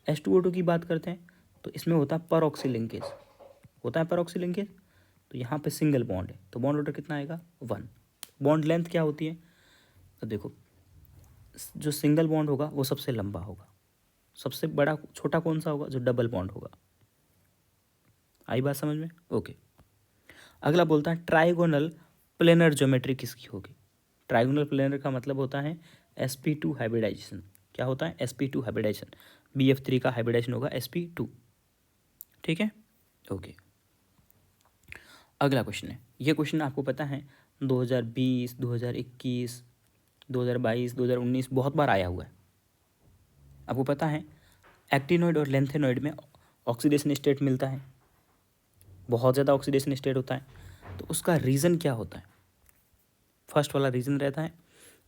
H2O2 की बात करते हैं तो इसमें होता है परऑक्सी लिंकेज, होता है परऑक्सी लिंकेज, तो यहाँ पे सिंगल बॉन्ड है, तो बॉन्ड ऑर्डर कितना आएगा 1। बॉन्ड लेंथ क्या होती है, तो देखो, जो सिंगल बॉन्ड होगा वो सबसे लंबा होगा, सबसे बड़ा छोटा कौन सा होगा, जो डबल बॉन्ड होगा। आई बात समझ में, ओके। अगला बोलता है ट्राइगोनल प्लेनर ज्योमेट्री किसकी होगी। ट्राइगोनल प्लेनर का मतलब होता है sp2 हाइब्रिडाइजेशन। क्या होता है, sp2 हाइब्रिडाइजेशन, BF3 का हाइब्रिडाइजेशन होगा sp2, ठीक है, ओके। अगला क्वेश्चन है, ये क्वेश्चन आपको पता है 2020, 2021, 2022, 2019 बहुत बार आया हुआ है। आपको पता है एक्टिनोइड और लेंथेनोइड में ऑक्सीडेशन स्टेट मिलता है, बहुत ज़्यादा ऑक्सीडेशन स्टेट होता है, तो उसका रीज़न क्या होता है। फर्स्ट वाला रीज़न रहता है,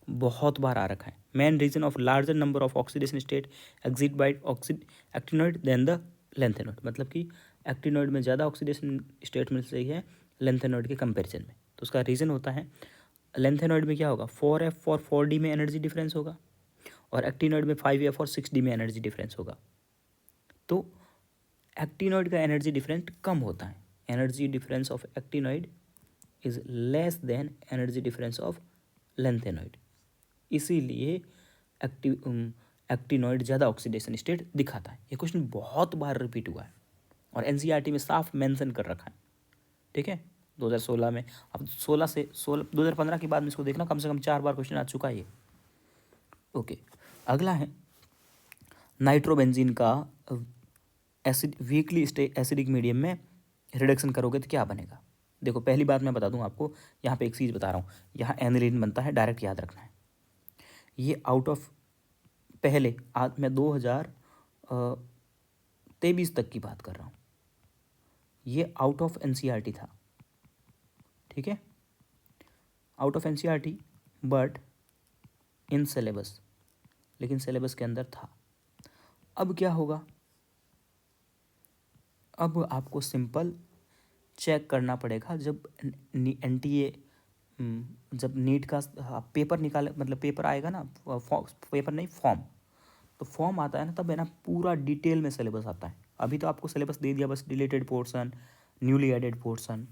बहुत बार आ रखा है, main reason of larger number of oxidation state exit by actinoid than the lanthanoid, मतलब कि एक्टिनोइड में ज़्यादा ऑक्सीडेशन स्टेट मिल रही है लेंथेनोइड के कंपेरिजन में। तो उसका रीज़न होता है, लेंथेनोइड में क्या होगा, 4F और 4D में एनर्जी डिफरेंस होगा, और एक्टिनोइड में 5F और 6D में एनर्जी डिफरेंस होगा। तो एक्टिनोइड का एनर्जी डिफरेंस कम होता है, energy difference of actinoid is less than energy difference of lanthanoid, इसीलिए एक्टिव एक्टिनॉइड ज़्यादा ऑक्सीडेशन स्टेट दिखाता है। ये क्वेश्चन बहुत बार रिपीट हुआ है और एनसीईआरटी में साफ मेंशन कर रखा है। ठीक है, 2016 में, अब 2015 के बाद में इसको देखना, कम से कम 4 बार क्वेश्चन आ चुका है ये। ओके, अगला है नाइट्रोबेंजीन का एसिड वीकली एसिडिक मीडियम में रिडक्शन करोगे तो क्या बनेगा। देखो पहली बात मैं बता दूं आपको, यहाँ पे एक चीज़ बता रहा हूँ, यहाँ एनिलीन बनता है, डायरेक्ट याद रखना है। ये आउट ऑफ पहले आज मैं 2023 तक की बात कर रहा हूँ, ये आउट ऑफ एनसीईआरटी था। ठीक है, out of NCERT but in syllabus, लेकिन सिलेबस के अंदर था। अब क्या होगा, अब आपको सिंपल चेक करना पड़ेगा। जब एनटीए जब नीट का पेपर निकाले, मतलब पेपर आएगा ना, पेपर नहीं फॉर्म, तो फॉर्म आता है ना, तब है ना पूरा डिटेल में सिलेबस आता है। अभी तो आपको सिलेबस दे दिया, बस deleted portion, newly added portion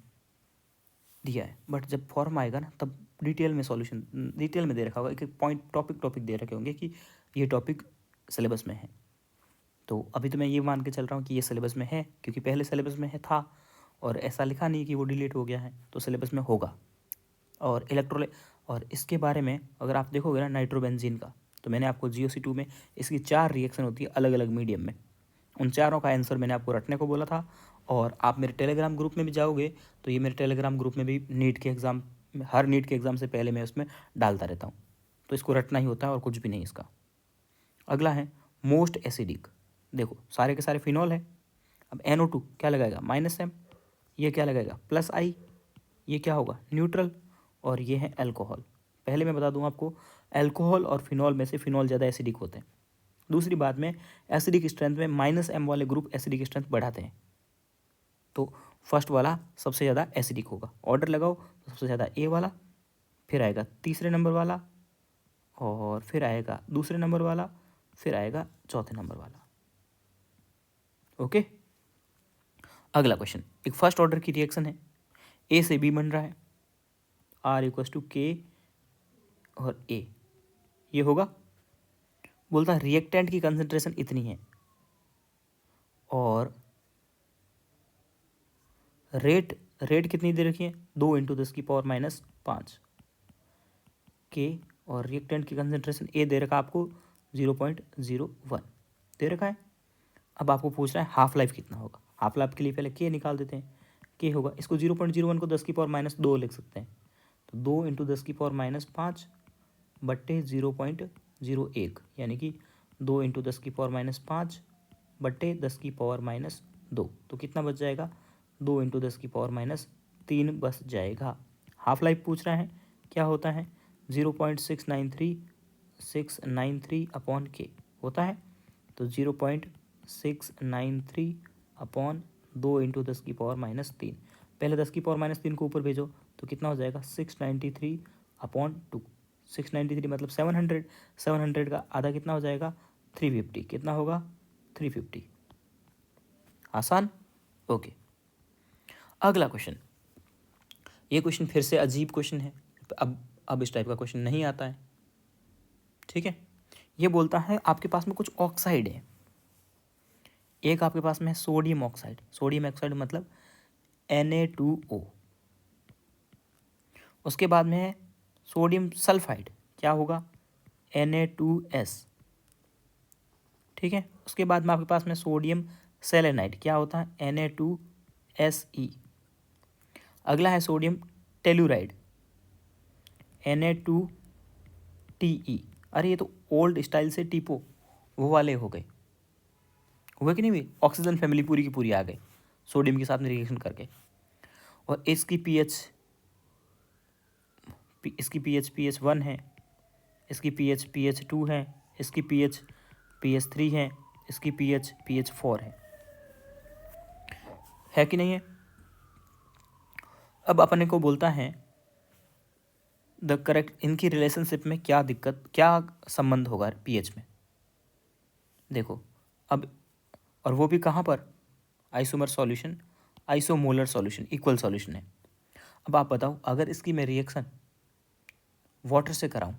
दिया है, बट जब फॉर्म आएगा ना तब डिटेल में सॉल्यूशन डिटेल में दे रखा होगा, एक एक पॉइंट टॉपिक दे रखे होंगे कि ये टॉपिक सिलेबस में है। तो अभी तो मैं ये मान के चल रहा हूँ कि ये सिलेबस में है, क्योंकि पहले सिलेबस में है था और ऐसा लिखा नहीं कि वो डिलीट हो गया है, तो सिलेबस में होगा। और और इसके बारे में अगर आप देखोगे ना नाइट्रोबेंजीन का, तो मैंने आपको GOC2 में इसकी 4 रिएक्शन होती है अलग अलग मीडियम में, उन चारों का आंसर मैंने आपको रटने को बोला था। और आप मेरे टेलीग्राम ग्रुप में भी जाओगे तो ये मेरे टेलीग्राम ग्रुप में भी नीट के एग्ज़ाम, हर नीट के एग्ज़ाम से पहले मैं उसमें डालता रहता हूँ, तो इसको रटना ही होता है और कुछ भी नहीं इसका। अगला है मोस्ट एसिडिक, देखो सारे के सारे फिनॉल है। अब NO2 क्या लगाएगा, -M, ये क्या लगाएगा +I, ये क्या होगा न्यूट्रल, और ये है अल्कोहल। पहले मैं बता दूं आपको, अल्कोहल और फिनॉल में से फिनॉल ज़्यादा एसिडिक होते हैं। दूसरी बात में एसिडिक स्ट्रेंथ में -M वाले ग्रुप एसिडिक स्ट्रेंथ बढ़ाते हैं, तो फर्स्ट वाला सबसे ज़्यादा एसिडिक होगा। ऑर्डर लगाओ तो सबसे ज़्यादा A वाला, फिर आएगा तीसरे नंबर वाला, और फिर आएगा दूसरे नंबर वाला, फिर आएगा चौथे नंबर वाला। ओके, अगला क्वेश्चन, एक फर्स्ट ऑर्डर की रिएक्शन है, A से B बन रहा है, R = K और A, ये होगा। बोलता है रिएक्टेंट की कंसंट्रेशन इतनी है और रेट कितनी दे रखी है, 2 × 10⁻⁵ के, और रिएक्टेंट की कंसंट्रेशन A दे रखा आपको 0.01 दे रखा है। अब आपको पूछ रहा है हाफ लाइफ कितना होगा। हाफ लाइफ के लिए पहले K निकाल देते हैं, K होगा, इसको 0.01 को 10⁻² लिख सकते हैं, तो 2 × 10⁻⁵ बट्टे 0.01, यानी कि 2 × 10⁻⁵ बट्टे 10⁻², तो कितना बच जाएगा, 2 × 10⁻³ बच जाएगा। हाफ लाइफ पूछ रहा है, क्या होता है 0.693 होता है, तो 0.693/2 × 10⁻³ पहले 10⁻³ को ऊपर भेजो तो कितना हो जाएगा 693/2। 693 मतलब 700, 700 का आधा कितना हो जाएगा 350, कितना होगा 350। आसान। ओके, अगला क्वेश्चन, ये क्वेश्चन फिर से अजीब क्वेश्चन है, अब इस टाइप का क्वेश्चन नहीं आता है। ठीक है, ये बोलता है आपके पास में कुछ ऑक्साइड है, एक आपके पास में है सोडियम ऑक्साइड, सोडियम ऑक्साइड मतलब Na2O, उसके बाद में है सोडियम सल्फाइड, क्या होगा Na2S। ठीक है, उसके बाद में आपके पास में सोडियम सेलेनाइड, क्या होता है Na2Se। अगला है सोडियम टेलुराइड, Na2Te। अरे ये तो ओल्ड स्टाइल से टीपो वो वाले हो गए, हुए कि नहीं हुए, ऑक्सीजन फैमिली पूरी की पूरी आ गई सोडियम के साथ में रिएक्शन करके। और इसकी pH 1 है, इसकी pH 2 है, इसकी pH 3 है, इसकी pH 4 है कि नहीं है। अब अपने को बोलता है द करेक्ट, इनकी रिलेशनशिप में क्या दिक्कत, क्या संबंध होगा pH में। देखो अब, और वो भी कहाँ पर, isomer solution, isomolar solution, equal solution है। अब आप बताओ अगर इसकी मैं रिएक्शन वाटर से कराऊं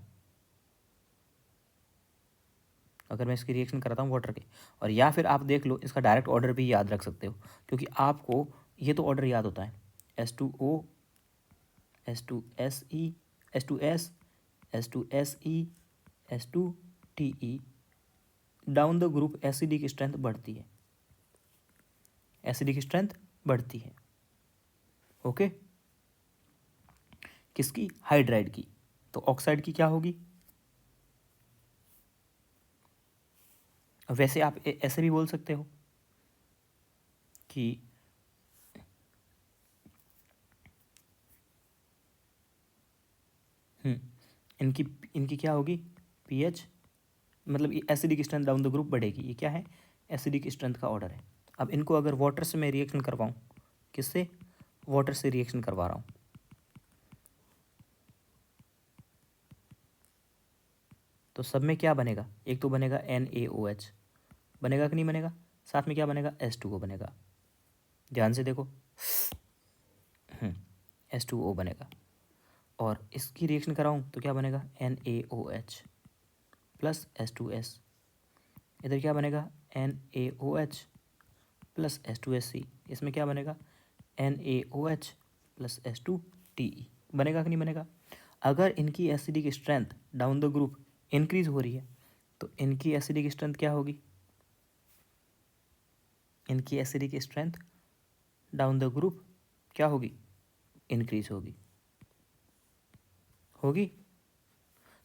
अगर मैं इसकी रिएक्शन कराता हूँ वाटर के, और या फिर आप देख लो इसका डायरेक्ट ऑर्डर भी याद रख सकते हो, क्योंकि आपको ये तो ऑर्डर याद होता है, H2O, H2SE, H2S, H2SE, H2TE, down the group acidic strength बढ़ती है, एसिडिक स्ट्रेंथ बढ़ती है। ओके, किसकी? हाइड्राइड की। तो ऑक्साइड की क्या होगी? वैसे आप ऐसे भी बोल सकते हो कि इनकी इनकी क्या होगी? पीएच, मतलब ये acidic strength down the group बढ़ेगी। ये क्या है? एसिडिक स्ट्रेंथ का ऑर्डर है। अब इनको अगर वाटर से मैं रिएक्शन करवाऊँ, किससे? वाटर से रिएक्शन करवा रहा हूँ, तो सब में क्या बनेगा? एक तो बनेगा NaOH, बनेगा कि नहीं बनेगा? साथ में क्या बनेगा? H2O बनेगा। ध्यान से देखो, H2O बनेगा। और इसकी रिएक्शन कराऊँ तो क्या बनेगा? NaOH plus H2S। इधर क्या बनेगा? NaOH plus H2SC। इसमें क्या बनेगा? NaOH plus H2TE। बनेगा कि नहीं बनेगा? अगर इनकी acidic strength down the group increase हो रही है, तो इनकी एसिडिक स्ट्रेंथ क्या होगी? इनकी acidic strength down the group क्या होगी? इंक्रीज होगी। होगी?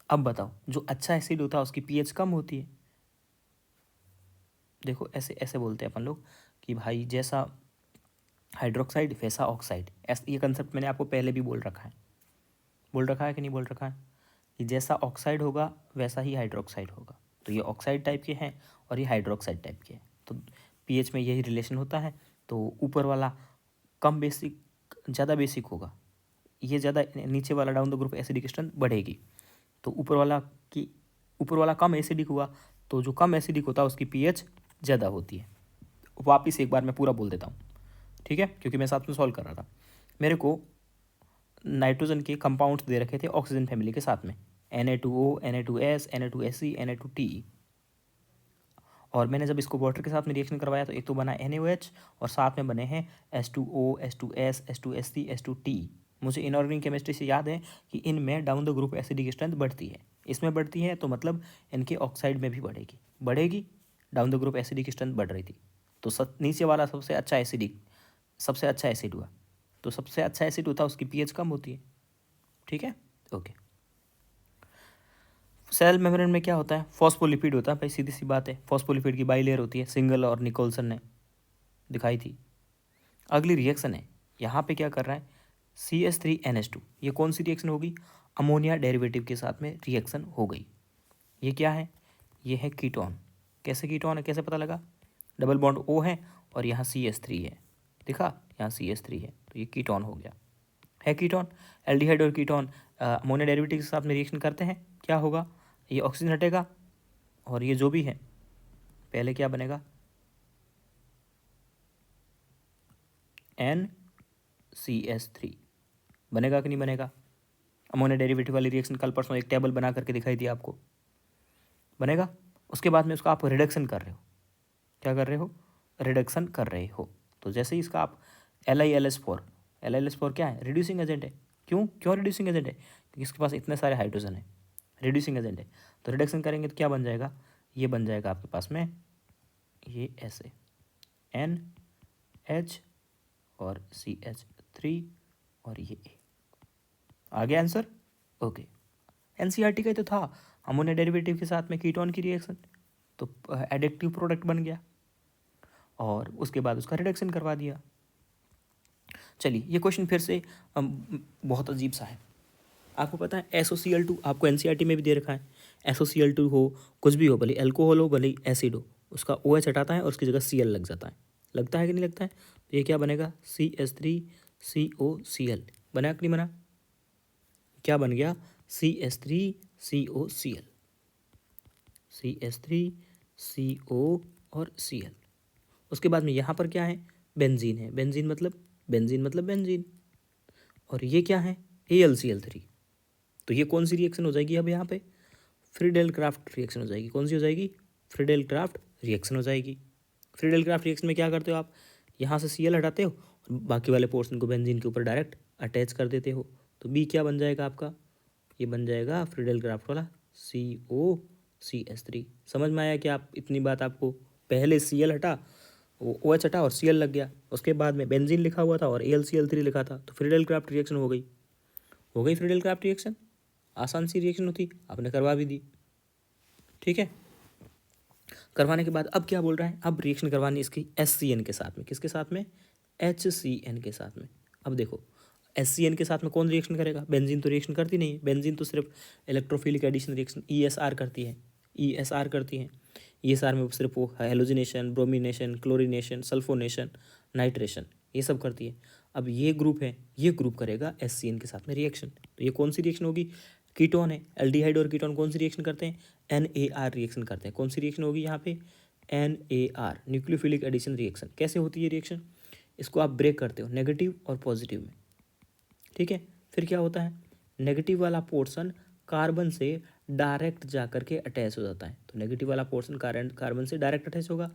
अब बताओ, जो अच्छा एसिड होता है उसकी पीएच कम होती है। देखो ऐसे ऐसे बोलते हैं अपन लोग कि भाई जैसा हाइड्रोक्साइड वैसा ऑक्साइड, ऐसा ये कंसेप्ट मैंने आपको पहले भी बोल रखा है कि नहीं बोल रखा है, कि जैसा ऑक्साइड होगा वैसा ही हाइड्रोक्साइड होगा। तो ये ऑक्साइड टाइप के हैं और ये हाइड्रोक्साइड टाइप के हैं, तो पीएच में यही रिलेशन होता है। तो ऊपर वाला कम बेसिक, ज़्यादा बेसिक होगा, ये ज़्यादा, नीचे वाला down the group acidic strength बढ़ेगी। तो ऊपर वाला कम एसिडिक हुआ, तो जो कम एसिडिक होता है उसकी पीएच ज़्यादा होती है। वापिस एक बार मैं पूरा बोल देता हूँ, ठीक है, क्योंकि मैं साथ में सॉल्व कर रहा था। मेरे को नाइट्रोजन के कंपाउंड्स दे रखे थे ऑक्सीजन फैमिली के साथ में, Na2O, Na2S, Na2Se, Na2TE। और मैंने जब इसको वाटर के साथ में रिएक्शन करवाया तो एक तो बना NaOH और साथ में बने हैं H2O, H2S, H2SC, H2TE। मुझे इनऑर्गेनिक केमिस्ट्री से याद है कि इनमें down the group acidic strength बढ़ती है, इसमें बढ़ती है, तो मतलब इनके ऑक्साइड में भी बढ़ेगी। Down the group acidic strength बढ़ रही थी, तो नीचे वाला सबसे अच्छा एसिड हुआ। तो सबसे अच्छा एसिड होता है उसकी पीएच कम होती है, ठीक है, ओके। सेल मेम्ब्रेन में क्या होता है? फॉस्फोलिपिड होता है भाई, सीधी सी बात है। फॉस्फोलिपिड की बाई लेयर होती है, सिंगल और निकोलसन ने दिखाई थी। अगली रिएक्शन है, यहाँ पे क्या कर रहा है? CH3NH2। ये कौन सी रिएक्शन होगी? अमोनिया डेरिवेटिव के साथ में रिएक्शन हो गई। ये क्या है? ये है कीटोन। कैसे कीटोन है, कैसे पता लगा? डबल बॉन्ड O है और यहाँ CH3 है, दिखा, यहाँ CH3 है, तो ये कीटोन हो गया, है कीटोन। एल्डिहाइड और कीटोन अमोनिया डेरिवेटिव के साथ में रिएक्शन करते हैं, क्या होगा? ये ऑक्सीजन हटेगा और ये जो भी है पहले क्या बनेगा? NCH3 बनेगा कि नहीं बनेगा? अमोनिया डेरिवेटिव वाली रिएक्शन कल परसों एक टेबल बना करके दिखाई दी आपको, बनेगा। उसके बाद में उसका आप रिडक्शन कर रहे हो, क्या कर रहे हो? रिडक्शन कर रहे हो। तो जैसे ही इसका आप LiLS4 क्या है? रिड्यूसिंग एजेंट है। क्यों रिड्यूसिंग एजेंट है? क्योंकि इसके पास इतने सारे हाइड्रोजन है, रिड्यूसिंग एजेंट है। तो रिडक्शन करेंगे तो क्या बन जाएगा? ये बन जाएगा आपके पास में ये ऐसे NH और CH3 और ये A। आ गया आंसर? ओके। NCERT का ही तो था, अमोनिया डेरिवेटिव के साथ में कीटोन की रिएक्शन, तो एडिक्टिव प्रोडक्ट बन गया और उसके बाद उसका रिडक्शन करवा दिया। चलिए ये क्वेश्चन फिर से बहुत अजीब सा है। आपको पता है SOCl2 आपको NCERT में भी दे रखा है। SOCl2 हो, कुछ भी हो, भले एल्कोहल हो भले एसिड हो, उसका OH हटाता है और उसकी जगह Cl लग जाता है। लगता है कि नहीं लगता है? तो ये क्या बनेगा? CH3COCl। बना कि नहीं बना? क्या बन गया? CH3COCl, CH3CO और Cl। उसके बाद में यहाँ पर क्या है? बेंजीन है। बेंजीन मतलब बेंजीन। और ये क्या है? AlCl3। तो ये कौन सी रिएक्शन हो जाएगी अब यहाँ पे? फ्रीडेल क्राफ्ट रिएक्शन हो जाएगी। कौन सी हो जाएगी? फ्रीडेल क्राफ्ट रिएक्शन हो जाएगी। फ्रीडेल क्राफ्ट रिएक्शन में क्या करते हो आप, यहाँ से Cl हटाते हो और बाकी वाले पोर्शन को बेंजीन के ऊपर डायरेक्ट अटैच कर देते हो। तो बी क्या बन जाएगा आपका, ये बन जाएगा फ्रीडेल क्राफ्ट वाला COCH3। समझ में आया कि आप इतनी बात आपको, पहले Cl हटा, वो OH हटा और Cl लग गया, उसके बाद में बेंजीन लिखा हुआ था और AlCl3 लिखा था, तो फ्रीडेल क्राफ्ट रिएक्शन हो गई। हो गई फ्रीडेल क्राफ्ट रिएक्शन, आसान सी रिएक्शन होती, आपने करवा भी दी। ठीक है, करवाने के बाद अब क्या बोल रहा है, अब रिएक्शन करवानी इसकी HCN के साथ में, किसके साथ में, HCN के साथ में। अब देखो HCN के साथ में कौन रिएक्शन करेगा, बेंजीन तो रिएक्शन करती नहीं है, बेंजीन तो सिर्फ इलेक्ट्रोफिलिक एडिशन रिएक्शन ESR करती है, ESR करती है। ESR में सिर्फ वो halogenation, bromination, chlorination, sulphonation, nitration, ये सब करती है। अब ये ग्रुप है, ये ग्रुप करेगा HCN के साथ में रिएक्शन, तो ये कौन सी रिएक्शन होगी, कीटोन है, एल्डिहाइड और कीटोन कौन सी रिएक्शन करते हैं, NAR रिएक्शन करते हैं। कौन सी रिएक्शन होगी यहाँ पे, NAR, न्यूक्लियोफिलिक एडिशन रिएक्शन। कैसे होती है रिएक्शन, इसको आप ब्रेक करते हो नेगेटिव और पॉजिटिव में। ठीक है, फिर क्या होता है, नेगेटिव वाला पोर्शन कार्बन से डायरेक्ट जा करके अटैच हो जाता है, तो नेगेटिव वाला पोर्शन कार्बन से डायरेक्ट अटैच होगा,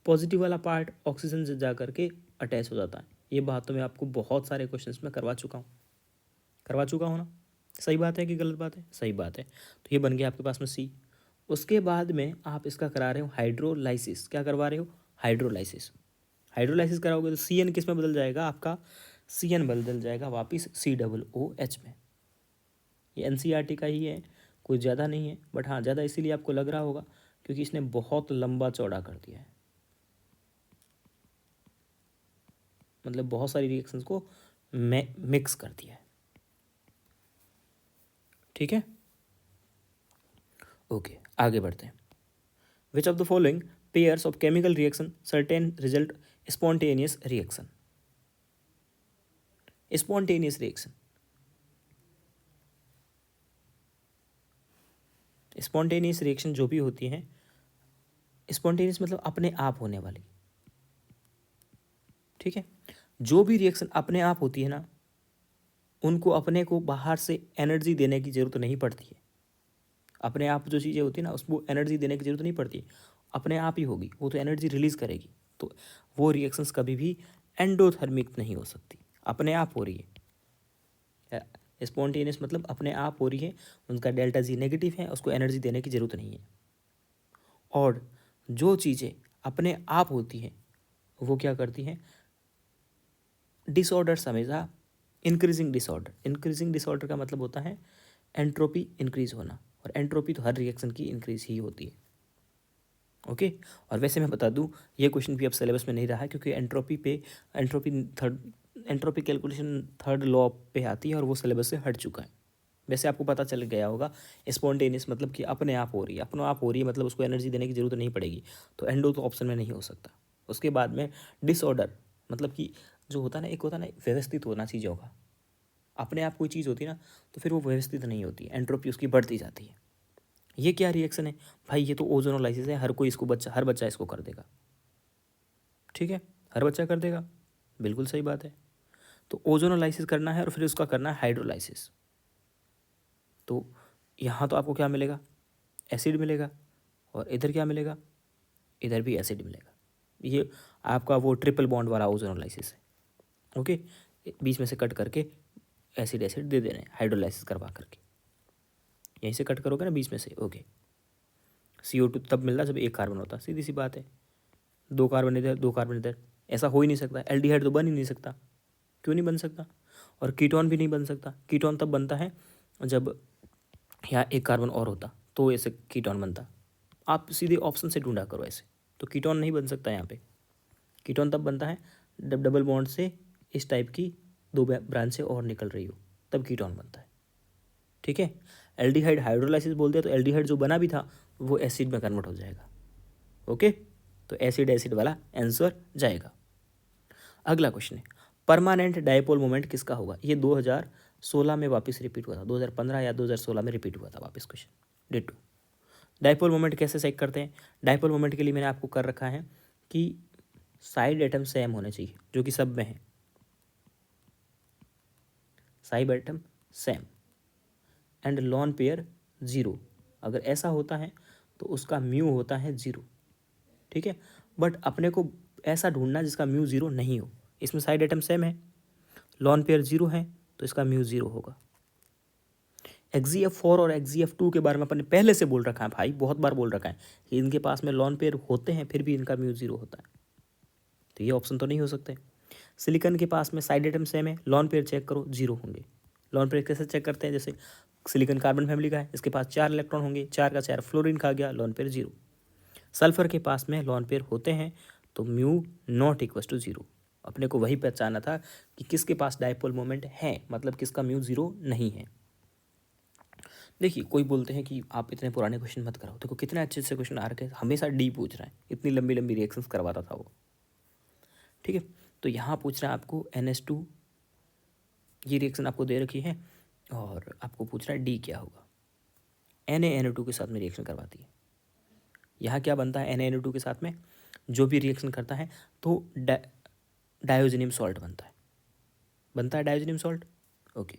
पॉजिटिव वाला पार्ट ऑक्सीजन से जा करके अटैच हो जाता है। ये बात तो मैं आपको बहुत सारे क्वेश्चंस में करवा चुका हूँ ना। सही बात है कि गलत बात है, सही बात है। तो ये बन गया आपके पास में सी। उसके बाद में आप इसका करा रहे हो हाइड्रोलाइसिस, क्या करवा रहे हो, हाइड्रोलाइसिस। हाइड्रोलाइसिस कराओगे तो CN किस में बदल जाएगा आपका, CN बदल जाएगा वापिस COOH में। ये NCERT का ही है, कोई ज़्यादा नहीं है, बट हाँ ज़्यादा इसीलिए आपको लग रहा होगा क्योंकि इसने बहुत लंबा चौड़ा कर दिया है, मतलब बहुत सारी रिएक्शंस को मिक्स कर दिया है। ठीक है, ओके आगे बढ़ते हैं। Which of the following pairs of chemical reaction certain result spontaneous reaction. Spontaneous reaction, spontaneous reaction जो भी होती है, स्पॉन्टेनियस मतलब अपने आप होने वाली। ठीक है, जो भी रिएक्शन अपने आप होती है ना, उनको अपने को बाहर से एनर्जी देने की जरूरत नहीं पड़ती है। अपने आप जो चीज़ें होती है ना, उसको एनर्जी देने की जरूरत नहीं पड़ती, अपने आप ही होगी, वो तो एनर्जी रिलीज करेगी। तो वो रिएक्शंस कभी भी एंडोथर्मिक नहीं हो सकती, अपने आप हो रही है। स्पॉन्टेनियस मतलब अपने आप हो रही है, उनका डेल्टा G नेगेटिव है, उसको एनर्जी देने की जरूरत नहीं है। और जो चीज़ें अपने आप होती हैं वो क्या करती हैं, डिसऑर्डर हमेशा इंक्रीजिंग डिसऑर्डर का मतलब होता है एंट्रोपी इंक्रीज होना, और एंट्रोपी तो हर रिएक्शन की इंक्रीज ही होती है। ओके, और वैसे मैं बता दूं ये क्वेश्चन भी अब सिलेबस में नहीं रहा है क्योंकि एंट्रोपी कैलकुलेशन थर्ड लॉ पे आती है और वो सिलेबस से हट चुका है। वैसे आपको पता चल गया होगा स्पॉन्टेनियस मतलब कि अपने आप हो रही है, अपने आप हो रही है मतलब उसको एनर्जी देने की जरूरत नहीं पड़ेगी, तो एंडो तो ऑप्शन में नहीं हो सकता। उसके बाद में डिसऑर्डर मतलब कि जो होता है ना, एक होता है ना व्यवस्थित होना चीज़ों का, अपने आप कोई चीज़ होती है ना तो फिर वो व्यवस्थित नहीं होती, एंट्रोपी उसकी बढ़ती जाती है। ये क्या रिएक्शन है भाई, ये तो ओजोनोलाइसिस है, हर कोई इसको हर बच्चा इसको कर देगा। ठीक है, हर बच्चा कर देगा, बिल्कुल सही बात है। तो ओजोनोलाइसिस करना है और फिर उसका करना है हाइड्रोलाइसिस। तो यहाँ तो आपको क्या मिलेगा, एसिड मिलेगा, और इधर क्या मिलेगा, इधर भी एसिड मिलेगा। ये आपका वो ट्रिपल बॉन्ड वाला ओजोनोलाइसिस है। ओके, बीच में से कट करके एसिड एसिड दे देना है हाइड्रोलाइसिस करवा करके, यहीं से कट करोगे ना बीच में से। ओके, CO2 तब मिलता जब एक कार्बन होता, सीधी सी बात है। दो कार्बन इधर, दो कार्बन इधर, ऐसा हो ही नहीं सकता। एल्डिहाइड तो बन ही नहीं सकता, क्यों नहीं बन सकता, और कीटोन भी नहीं बन सकता। कीटोन तब बनता है जब यहाँ एक कार्बन और होता तो ऐसे कीटोन बनता। आप सीधे ऑप्शन से ढूंढा करो ऐसे, तो कीटोन नहीं बन सकता यहाँ पे। कीटोन तब बनता है जब डबल बॉन्ड से इस टाइप की दो ब्रांचें और निकल रही हो, तब कीटोन बनता है। ठीक है, एल्डिहाइड हाइड्रोलाइसिस बोलते हैं तो एल्डिहाइड जो बना भी था वो एसिड में कन्वर्ट हो जाएगा। ओके, तो एसिड एसिड वाला आंसर जाएगा। अगला क्वेश्चन है परमानेंट डायपोल मोमेंट किसका होगा। ये 2016 में वापस रिपीट हुआ था, 2015 या 2016 में रिपीट हुआ था वापस क्वेश्चन डेट 2। डायपोल मोमेंट कैसे चेक करते हैं, डायपोल मोमेंट के लिए मैंने आपको कर रखा है कि साइड एटम सेम होने चाहिए, जो कि सब में है, side atom same and lone pair 0। अगर ऐसा होता है तो उसका म्यू होता है 0, ठीक है। बट अपने को ऐसा ढूंढना जिसका म्यू 0 नहीं हो। इसमें साइड आइटम सेम है, लॉन पेयर 0 है तो इसका म्यू 0 होगा। XGF4 और XGF2 के बारे में अपन ने पहले से बोल रखा है भाई, बहुत बार बोल रखा है कि इनके पास में लॉन पेयर होते हैं फिर भी इनका म्यू 0 होता है, तो ये ऑप्शन तो नहीं हो सकते। सिलिकॉन के पास में साइड आइटम सेम है, लॉन पेयर चेक करो 0 होंगे। लॉन पेयर कैसे चेक करते हैं, जैसे सिलिकॉन कार्बन फैमिली का है, इसके पास 4 इलेक्ट्रॉन होंगे, 4 का 4 फ्लोरीन खा गया, लॉन पेयर 0। सल्फर के पास में लॉन पेयर होते हैं तो म्यू नॉट इक्वल टू 0। अपने को वही पहचाना था कि किसके पास डायपोल मोमेंट है, मतलब किसका म्यू 0 नहीं है। देखिए कोई बोलते हैं कि आप इतने पुराने क्वेश्चन मत कराओ, देखो कितने अच्छे से क्वेश्चन आ रखे हैं, हमेशा डी पूछ रहा है, इतनी लंबी लंबी रिएक्शंस करवाता था वो, ठीक है। तो यहाँ पूछ रहा है आपको NH2, ये रिएक्शन आपको दे रखी है और आपको पूछ रहा है डी क्या होगा। NaNO2 के साथ में रिएक्शन करवाती है। यहाँ क्या बनता है NaNO2 के साथ में, जो भी रिएक्शन करता है तो डायोजेनियम सॉल्ट बनता है डायोजेनियम सॉल्ट, ओके।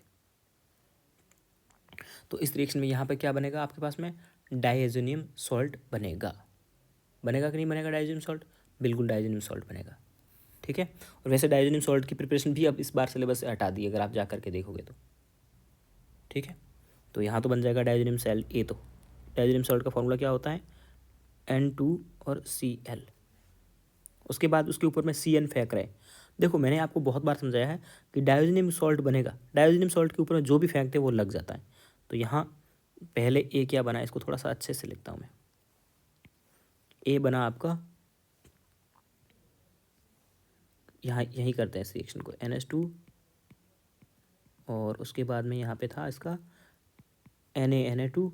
तो इस रिएक्शन में यहाँ पे क्या बनेगा आपके पास में, डायोजेनियम सॉल्ट बनेगा कि नहीं बनेगा डायोजेनियम सॉल्ट, बिल्कुल डायोजेनियम सॉल्ट बनेगा, ठीक है। और वैसे डायोजेनियम सॉल्ट की प्रिपरेशन भी अब इस बार सिलेबस से हटा दी अगर आप जा करके देखोगे तो, ठीक है। तो यहाँ तो बन जाएगा डायोजेनियम सेल ए। तो डायोजेनियम सॉल्ट का फॉर्मूला क्या होता है, N2 और Cl। उसके बाद उसके ऊपर में CN फेंक रहे हैं। देखो मैंने आपको बहुत बार समझाया है कि डायोजेनियम सॉल्ट बनेगा, डायोजेनियम सॉल्ट के ऊपर में जो भी फेंकते हैं वो लग जाता है। तो यहाँ पहले ए क्या बना, इसको थोड़ा सा अच्छे से लिखता हूँ मैं। ए बना आपका, यहाँ यही करते हैं इस रिएक्शन को, NH2 और उसके बाद में यहाँ पे था इसका Na2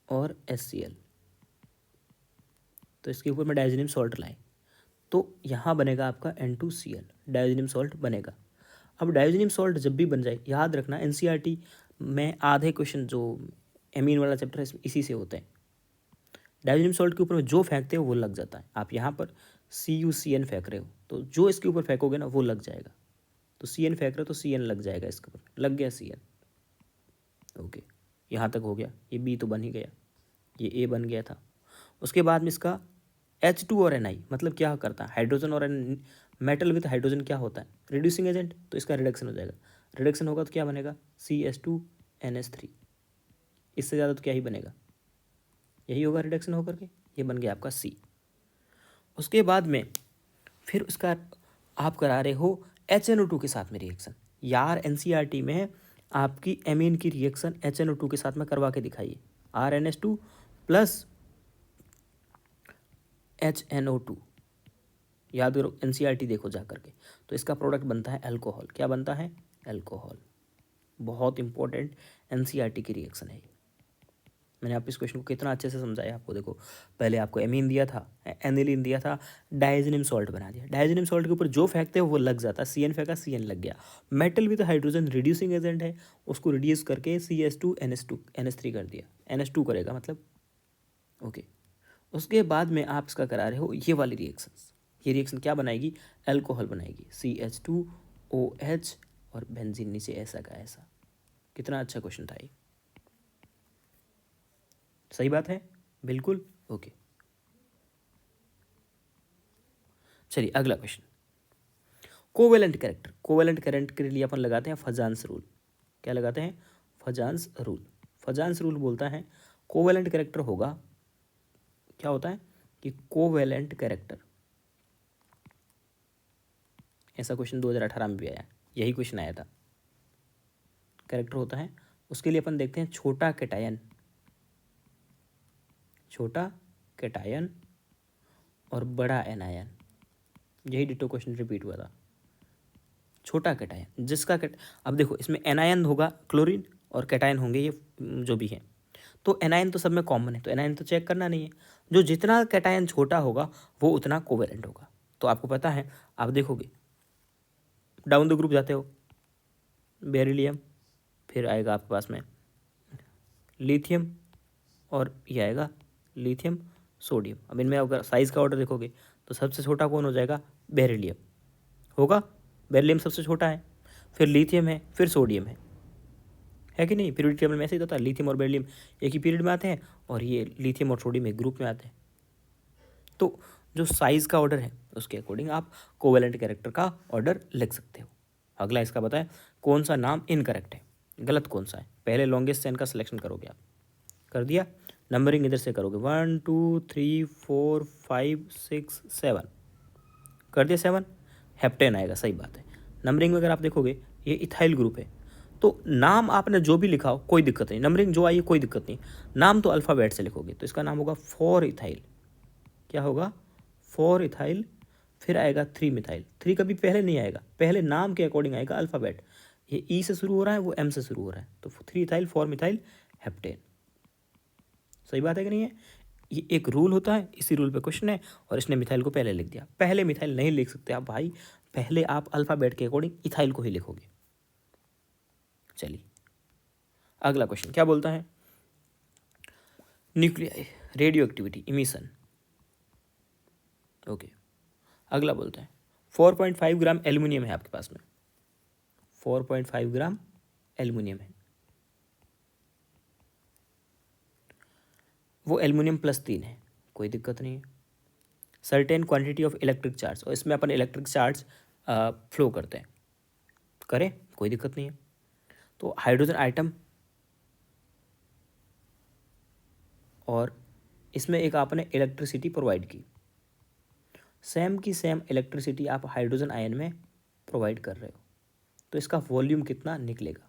और HCl। तो इसके ऊपर में डायोजेनियम सॉल्ट लाए तो यहाँ बनेगा आपका N2Cl, डायोजेनियम सॉल्ट बनेगा। अब डायोजेनियम सॉल्ट जब भी बन जाए, याद रखना NCERT में आधे क्वेश्चन जो एमीन वाला चैप्टर है इसी से होते हैं। डायोजेनियम सॉल्ट के ऊपर में जो फेंकते हो वो लग जाता है। आप यहाँ पर CuCN फेंक रहे हो तो जो इसके ऊपर फेंकोगे ना वो लग जाएगा। तो CN फेंक रहे हो तो CN लग जाएगा, इसके ऊपर लग गया CN, ओके। यहाँ तक हो गया, ये B तो बन ही गया, ये A बन गया था। उसके बाद में इसका H2 और Ni मतलब क्या करता है, हाइड्रोजन और मेटल विद हाइड्रोजन क्या होता है, रिड्यूसिंग एजेंट। तो इसका रिडक्शन हो जाएगा, रिडक्शन होगा तो क्या बनेगा CH2NH3। इससे ज़्यादा तो क्या ही बनेगा, यही होगा रिडक्शन होकर के, ये बन गया आपका C। उसके बाद में फिर उसका आप करा रहे हो HNO2 के साथ में रिएक्शन। यार NCERT में आपकी एमीन की रिएक्शन HNO2 के साथ में करवा के दिखाइए, RNH2 प्लस HNO2, याद करो NCERT देखो जा करके। तो इसका प्रोडक्ट बनता है अल्कोहल, क्या बनता है, अल्कोहल। बहुत इंपॉर्टेंट NCERT की रिएक्शन है। मैंने आप इस क्वेश्चन को कितना अच्छे से समझाया आपको। देखो पहले आपको एमीन दिया था, एनिलीन दिया था, डायोजेनियम सॉल्ट बना दिया। डायोजेनियम सॉल्ट के ऊपर जो फेंकते हैं वो लग जाता है, CN फेंका CN लग गया। Metal with hydrogen reducing agent है, उसको रिड्यूस करके CH2NH3 कर दिया, NH2 करेगा मतलब, ओके। उसके बाद में आप इसका करा रहे हो ये वाली रिएक्शंस, ये रिएक्शन क्या बनाएगी, अल्कोहल बनाएगी, CH2OH और बेंजीन नीचे ऐसा का ऐसा। कितना अच्छा क्वेश्चन था ये, सही बात है, बिल्कुल, ओके। चलिए अगला question, covalent character. Covalent current के लिए अपन लगाते हैं फजान्स रूल। क्या लगाते हैं, फजान्स रूल। फजान्स रूल बोलता है कोवेलेंट कैरेक्टर होगा, क्या होता है कि कोवेलेंट कैरेक्टर, ऐसा क्वेश्चन 2018 में भी आया, यही क्वेश्चन आया था। कैरेक्टर होता है, उसके लिए अपन देखते हैं छोटा कैटायन, छोटा कैटायन और बड़ा एनायन, यही डिटो क्वेश्चन रिपीट हुआ था। छोटा कैटायन जिसका अब देखो इसमें एनायन होगा क्लोरीन और कैटायन होंगे ये जो भी है, तो एनायन तो सब में कॉमन है, तो एनायन तो चेक करना नहीं है। जो जितना कैटायन छोटा होगा वो उतना कोवेलेंट होगा। तो आपको पता है, आप देखोगे डाउन द ग्रुप जाते हो, बेरिलियम, फिर आएगा आपके पास में लिथियम और ये आएगा लिथियम सोडियम। अब इनमें अगर साइज़ का ऑर्डर देखोगे तो सबसे छोटा कौन हो जाएगा, बेरिलियम होगा, बेरिलियम सबसे छोटा है, फिर लिथियम है, फिर सोडियम है। है कि नहीं? पीरियोडिक टेबल में ऐसे ही तो होता है, लिथियम और बेरिलियम एक ही पीरियड में आते हैं और ये लिथियम और सोडियम एक ग्रुप में आते हैं। तो जो साइज़ का ऑर्डर है उसके अकॉर्डिंग आप कोवेलेंट कैरेक्टर का ऑर्डर लिख सकते हो। अगला इसका बताएं कौन सा नाम इनकरेक्ट है, गलत कौन सा है। पहले लॉन्गेस्ट चेन का सिलेक्शन करोगे आप, कर दिया, नंबरिंग इधर से करोगे 1 2 3 4 5 6 7, कर दिया 7, हेप्टेन आएगा, सही बात है। नंबरिंग में अगर आप देखोगे ये इथाइल ग्रुप है, तो नाम आपने जो भी लिखा हो कोई दिक्कत नहीं, नंबरिंग जो आई है कोई दिक्कत नहीं, नाम तो अल्फ़ाबेट से लिखोगे, तो इसका नाम होगा 4 इथाइल। क्या होगा? 4 इथाइल, फिर आएगा 3 मिथाइल। 3 कभी पहले नहीं आएगा, पहले नाम के अकॉर्डिंग आएगा अल्फ़ाबेट। ये ई से शुरू हो रहा है, वो एम से शुरू हो रहा है, तो 3 इथाइल 4 मिथाइल हेप्टेन। सही बात है कि नहीं है? ये एक रूल होता है, इसी रूल पे क्वेश्चन है, और इसने मिथाइल को पहले लिख दिया। पहले मिथाइल नहीं लिख सकते आप भाई, पहले आप अल्फ़ाबेट के अकॉर्डिंग इथाइल को ही लिखोगे। चलिए अगला क्वेश्चन क्या बोलता है? Nuclei, radio activity, emission. Okay, अगला बोलता है 4.5 ग्राम एल्यूमिनियम है आपके पास में, 4.5 ग्राम एल्यूमिनियम है, वो एल्यूमिनियम +3 है, कोई दिक्कत नहीं है। Certain quantity of electric charge, और इसमें अपन इलेक्ट्रिक चार्ज फ्लो करते हैं, करें कोई दिक्कत नहीं है। तो हाइड्रोजन आइटम, और इसमें एक आपने इलेक्ट्रिसिटी प्रोवाइड की, सेम की सेम इलेक्ट्रिसिटी आप हाइड्रोजन आयन में प्रोवाइड कर रहे हो, तो इसका वॉल्यूम कितना निकलेगा?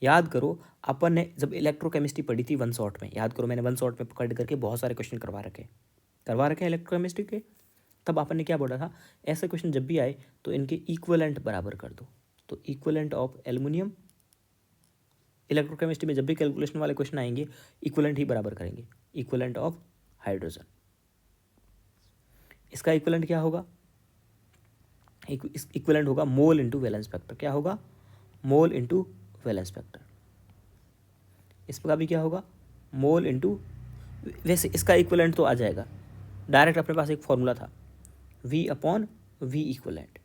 याद करो अपन ने जब इलेक्ट्रोकेमिस्ट्री पढ़ी थी 1 शॉट में, याद करो मैंने 1 शॉट में पकड़ करके बहुत सारे क्वेश्चन करवा रखे हैं इलेक्ट्रोकेमिस्ट्री के। तब अपन ने क्या बोला था, ऐसे क्वेश्चन जब भी आए तो इनके इक्वलेंट बराबर कर दो। तो इक्वलेंट ऑफ एल्युमिनियम, इलेक्ट्रोकेमिस्ट्री में जब भी कैलकुलेशन वाले क्वेश्चन आएंगे इक्वलेंट ही बराबर करेंगे, इक्वलेंट ऑफ हाइड्रोजन। इसका इक्वलेंट क्या होगा? इक्वलेंट होगा मोल इंटू वैलेंस फैक्टर। क्या होगा? Mole into valence factor. इसका भी क्या होगा? मोल इंटू, वैसे इसका इक्वलेंट तो आ जाएगा डायरेक्ट, अपने पास एक फॉर्मूला था V अपॉन V इक्वलेंट,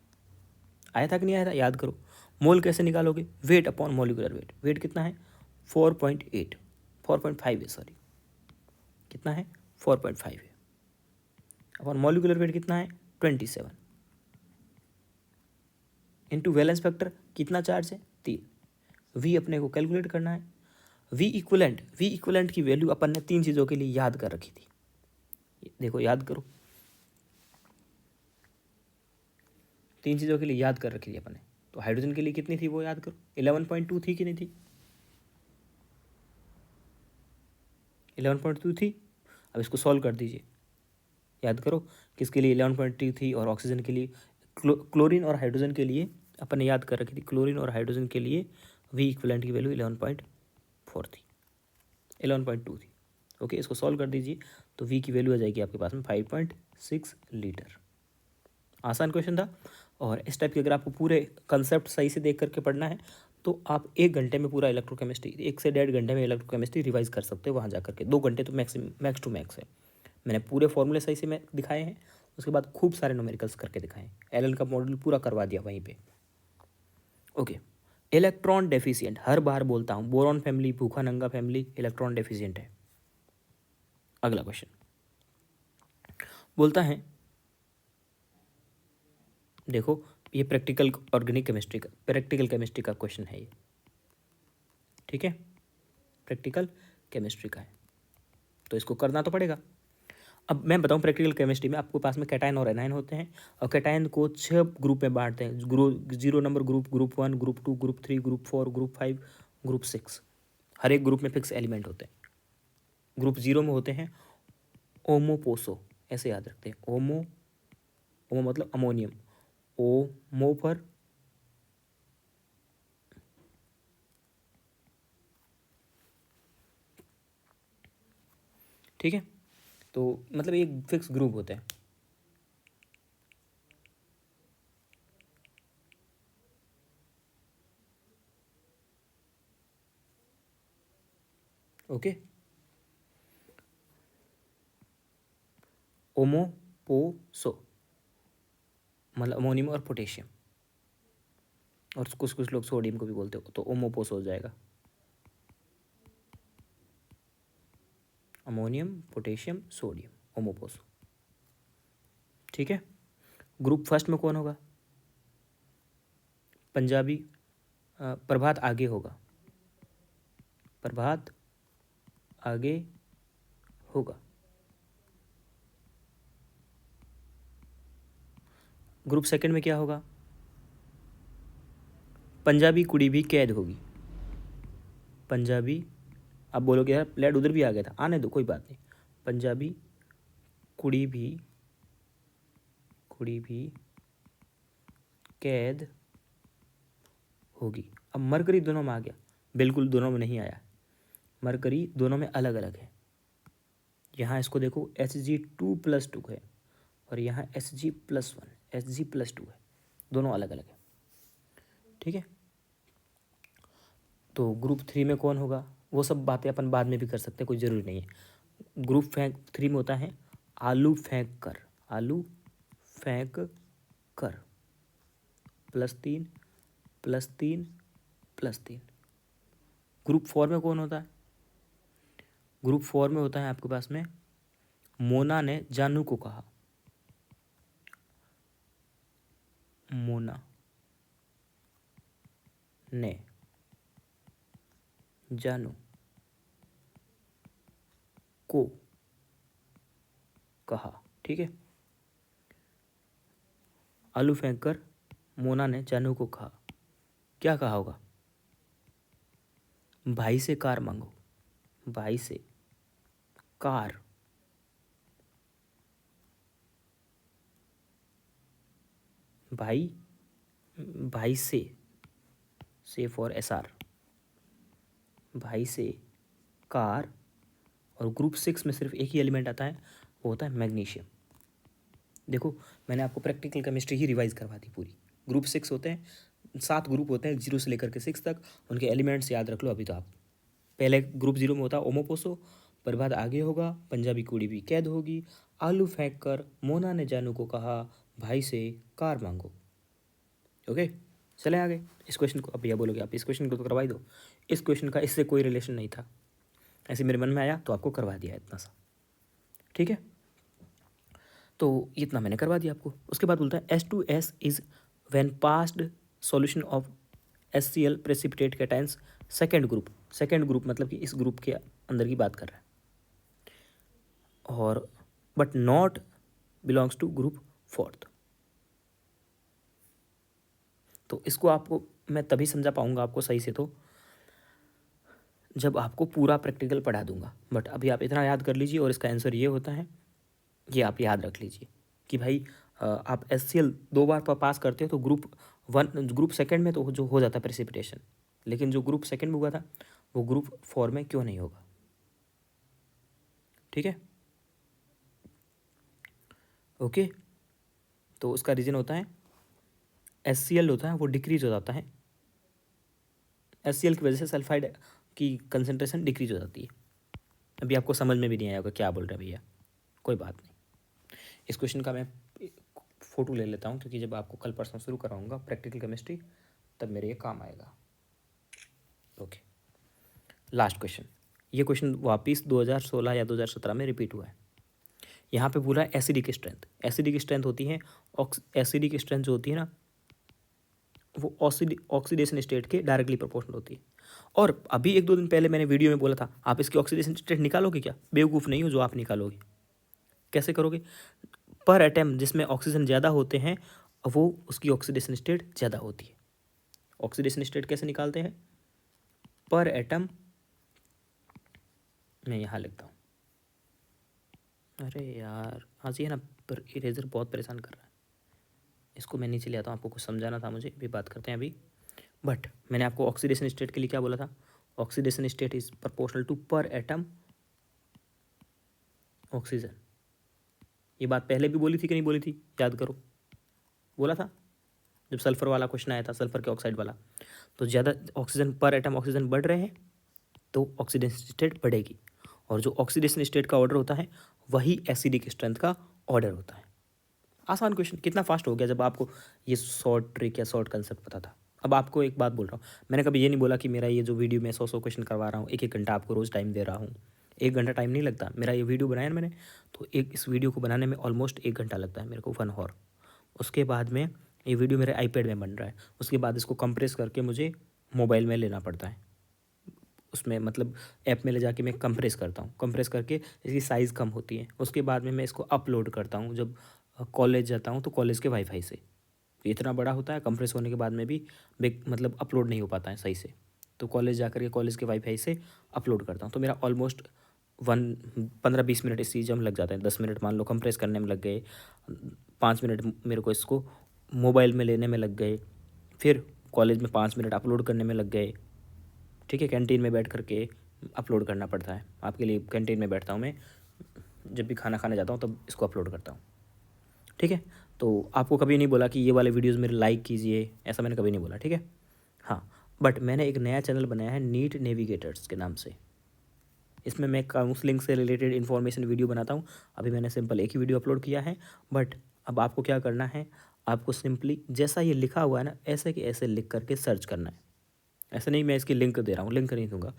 आया था कि नहीं आया था? याद करो। मोल कैसे निकालोगे? Weight upon molecular weight. Weight कितना है? 4.8, 4.5 है सॉरी, कितना है? 4.5 है, अपॉन मोलिकुलर वेट कितना है? 27, इंटू वैलेंस फैक्टर कितना चार्ज है? 3। V अपने को कैलकुलेट करना है। V इक्वलेंट की वैल्यू अपन ने 3 चीज़ों के लिए याद कर रखी थी, देखो याद करो, 3 चीज़ों के लिए याद कर रखी थी अपन ने। तो हाइड्रोजन के लिए कितनी थी वो याद करो, 11.2 थी कि नहीं थी? 11.2 थी। अब इसको सॉल्व कर दीजिए, याद करो किसके लिए 11.2 थी, और ऑक्सीजन के लिए, क्लोरीन और हाइड्रोजन के लिए अपन ने याद कर रखी थी, क्लोरीन और हाइड्रोजन के लिए V इक्वलेंट की वैल्यू 11.4 थी, 11.2 थी। ओके, इसको सॉल्व कर दीजिए तो V की वैल्यू आ जाएगी आपके पास में 5.6 लीटर। आसान क्वेश्चन था, और इस टाइप के अगर आपको पूरे कंसेप्ट सही से देख करके पढ़ना है तो आप 1 घंटे में पूरा इलेक्ट्रोकेमिस्ट्री, 1 से 1.5 घंटे में इलेक्ट्रोकेमिस्ट्री रिवाइज कर सकते हो वहाँ जा करके। 2 घंटे तो मैक्स टू मैक्स है। मैंने पूरे फॉर्मूले सही से मैं दिखाए हैं, उसके बाद खूब सारे न्यूमेरिकल्स करके दिखाए हैं, एलन का मॉडल पूरा करवा दिया वहीं पे। ओके, इलेक्ट्रॉन डेफिशिएंट, हर बार बोलता हूँ, बोरॉन फैमिली, भूखा नंगा फैमिली इलेक्ट्रॉन डेफिशिएंट है। अगला क्वेश्चन बोलता है, देखो ये प्रैक्टिकल ऑर्गेनिक केमिस्ट्री का, प्रैक्टिकल केमिस्ट्री का क्वेश्चन है ये, ठीक है, प्रैक्टिकल केमिस्ट्री का है तो इसको करना तो पड़ेगा। अब मैं बताऊं, प्रैक्टिकल केमिस्ट्री में आपके पास में कैटायन और एनायन होते हैं, और कैटायन को 6 ग्रुप में बांटते हैं, 0 number group, group 1, group 2, group 3, group 4, group 5, group 6। हर एक ग्रुप में फिक्स एलिमेंट होते हैं। ग्रुप 0 में होते हैं ओमोपोसो, ऐसे याद रखते हैं, ओमो, ओमो मतलब अमोनियम, ओमो पर ठीक है, तो मतलब एक फिक्स ग्रुप होता है। ओके, ओमोपोसो मतलब अमोनियम और पोटेशियम, और कुछ कुछ लोग सोडियम को भी बोलते हो, तो ओमोपोसो हो जाएगा। अमोनियम, पोटेशियम, सोडियम, ओमोपोसो। ठीक है। ग्रुप फर्स्ट में कौन होगा? पंजाबी, प्रभात आगे होगा, प्रभात आगे होगा। ग्रुप सेकंड में क्या होगा? पंजाबी कुड़ी भी कैद होगी, पंजाबी। अब बोलोगे यार प्लेट उधर भी आ गया था, आने दो कोई बात नहीं। पंजाबी कुड़ी भी कैद होगी। अब मरकरी दोनों में आ गया? बिल्कुल दोनों में नहीं आया, मरकरी दोनों में अलग अलग है। यहाँ इसको देखो Hg2+2 है और यहाँ Hg+1, Hg+2 है, दोनों अलग अलग है। ठीक है। तो ग्रुप 3 में कौन होगा? वो सब बातें अपन बाद में भी कर सकते हैं, कोई ज़रूरी नहीं है। ग्रुप 3 में होता है आलू फेंक कर, आलू फेंक कर, +3 +3 +3। ग्रुप 4 में कौन होता है? ग्रुप 4 में होता है आपके पास में मोना ने जानू को कहा, मोना ने जानू को कहा। ठीक है। आलू फेंक कर मोना ने जानू को कहा, क्या कहा होगा? भाई से कार मांगो, भाई से कार, भाई से फॉर SR, भाई से कार। और ग्रुप 6 में सिर्फ एक ही एलिमेंट आता है, वो होता है मैग्नीशियम। देखो मैंने आपको प्रैक्टिकल केमिस्ट्री ही रिवाइज करवा दी पूरी। ग्रुप 6 होते हैं, 7 ग्रुप होते हैं 0 से लेकर के 6 तक, उनके एलिमेंट्स याद रख लो अभी तो आप। पहले ग्रुप 0 में होता है ओमोपोसो, प्रभात आगे होगा, पंजाबी कुड़ी भी कैद होगी, आलू फेंक कर मोना ने जानू को कहा, भाई से कार मांगो। ओके, चले आगे। इस क्वेश्चन को अब भैया बोलोगे आप इस क्वेश्चन को तो करवा ही दो, इस क्वेश्चन का इससे कोई रिलेशन नहीं था, ऐसे मेरे मन में आया तो आपको करवा दिया इतना सा। ठीक है, तो इतना मैंने करवा दिया आपको। उसके बाद बोलता है H2S is when passed solution of HCl precipitate cations second group. Second group मतलब कि इस ग्रुप के अंदर की बात कर रहा है, और but not belongs to group 4। तो इसको आपको मैं तभी समझा पाऊंगा आपको सही से तो जब आपको पूरा प्रैक्टिकल पढ़ा दूंगा। बट अभी आप इतना याद कर लीजिए, और इसका आंसर ये होता है, ये आप याद रख लीजिए कि भाई आप HCl 2 बार पास करते हो तो ग्रुप सेकंड में तो जो हो जाता है प्रेसिपिटेशन, लेकिन जो ग्रुप सेकंड में हुआ था वो ग्रुप 4 में क्यों नहीं होगा। ठीक है, ओके। तो उसका रीज़न होता है HCl होता है वो डिक्रीज हो जाता है, HCl की वजह से सल्फाइड की कंसनट्रेशन डिक्रीज हो जाती है। अभी आपको समझ में भी नहीं आया होगा क्या बोल रहे हैं भैया, कोई बात नहीं। इस क्वेश्चन का मैं फ़ोटो ले लेता हूँ, क्योंकि जब आपको कल परसों शुरू कराऊंगा प्रैक्टिकल केमिस्ट्री तब मेरे ये काम आएगा। Okay, last question. ये क्वेश्चन वापस 2016 या 2017 में रिपीट हुआ है। यहाँ पे पूरा एसिडिक स्ट्रेंथ, एसिडिक स्ट्रेंथ होती है, एसिडिक स्ट्रेंथ जो होती है ना वो ऑक्सीडेशन स्टेट के डायरेक्टली प्रोपोर्शनल होती है। और अभी 1-2 दिन पहले मैंने वीडियो में बोला था आप इसकी ऑक्सीडेशन स्टेट निकालोगे क्या? बेवकूफ़ नहीं हो जो आप निकालोगे। कैसे करोगे? पर एटम जिसमें ऑक्सीजन ज़्यादा होते हैं वो उसकी ऑक्सीडेशन स्टेट ज़्यादा होती है। ऑक्सीडेशन स्टेट कैसे निकालते हैं? पर एटम, मैं यहाँ लिखता हूँ, अरे यार आज ये ना पर इरेजर बहुत परेशान कर रहा है, इसको मैं नीचे ले आता हूँ, आपको कुछ समझाना था मुझे, भी बात करते हैं अभी। बट मैंने आपको ऑक्सीडेशन स्टेट के लिए क्या बोला था? Oxidation state is proportional to per atom oxygen. ये बात पहले भी बोली थी कि नहीं बोली थी? याद करो, बोला था जब सल्फर वाला क्वेश्चन आया था, सल्फर के ऑक्साइड वाला। तो ज़्यादा ऑक्सीजन पर एटम ऑक्सीजन बढ़ रहे हैं तो ऑक्सीडेशन स्टेट बढ़ेगी, और जो ऑक्सीडेशन स्टेट का ऑर्डर होता है वही एसिडिक स्ट्रेंथ का ऑर्डर होता है। आसान क्वेश्चन, कितना फास्ट हो गया जब आपको ये शॉर्ट ट्रिक या शॉर्ट कंसेप्ट पता था। अब आपको एक बात बोल रहा हूँ, मैंने कभी ये नहीं बोला कि मेरा ये जो वीडियो में 100 क्वेश्चन करवा रहा हूँ, 1-1 घंटा आपको रोज़ टाइम दे रहा हूँ, 1 घंटा टाइम नहीं लगता। मेरा ये वीडियो बनाया ना मैंने, तो इस वीडियो को बनाने में ऑलमोस्ट 1 घंटा लगता है मेरे को, 1 हॉर। उसके बाद में ये वीडियो मेरे आईपैड में बन रहा है, उसके बाद इसको कंप्रेस करके मुझे मोबाइल में लेना पड़ता है, उसमें मतलब ऐप में ले जाके मैं कंप्रेस करता हूँ, कंप्रेस करके इसकी साइज़ कम होती है। उसके बाद में मैं इसको अपलोड करता हूँ जब कॉलेज जाता हूँ तो कॉलेज के वाईफाई से। ये इतना बड़ा होता है, कंप्रेस होने के बाद में भी मतलब अपलोड नहीं हो पाता है सही से, तो कॉलेज जा कर के कॉलेज के वाईफाई से अपलोड करता हूँ। तो मेरा ऑलमोस्ट 15-20 मिनट इस चीज़ में लग जाते हैं। 10 मिनट मान लो कंप्रेस करने में लग गए, 5 मिनट मेरे को इसको मोबाइल में लेने में लग गए, फिर कॉलेज में 5 मिनट अपलोड करने में लग गए। ठीक है, कैंटीन में बैठ करके अपलोड करना पड़ता है आपके लिए। कैंटीन में बैठता हूँ मैं, जब भी खाना खाने जाता हूँ तब इसको अपलोड करता हूँ। ठीक है, तो आपको कभी नहीं बोला कि ये वाले वीडियोज़ मेरे लाइक कीजिए, ऐसा मैंने कभी नहीं बोला। ठीक है, हाँ, बट मैंने एक नया चैनल बनाया है नीट नेविगेटर्स के नाम से। इसमें मैं काउंसलिंग से रिलेटेड इन्फॉर्मेशन वीडियो बनाता हूँ। अभी मैंने सिंपल एक ही वीडियो अपलोड किया है, बट अब आपको क्या करना है, आपको सिंपली जैसा ये लिखा हुआ है ना, ऐसे कि ऐसे लिख करके सर्च करना है। ऐसा नहीं मैं इसकी लिंक दे रहा हूँ, लिंक नहीं दूंगा,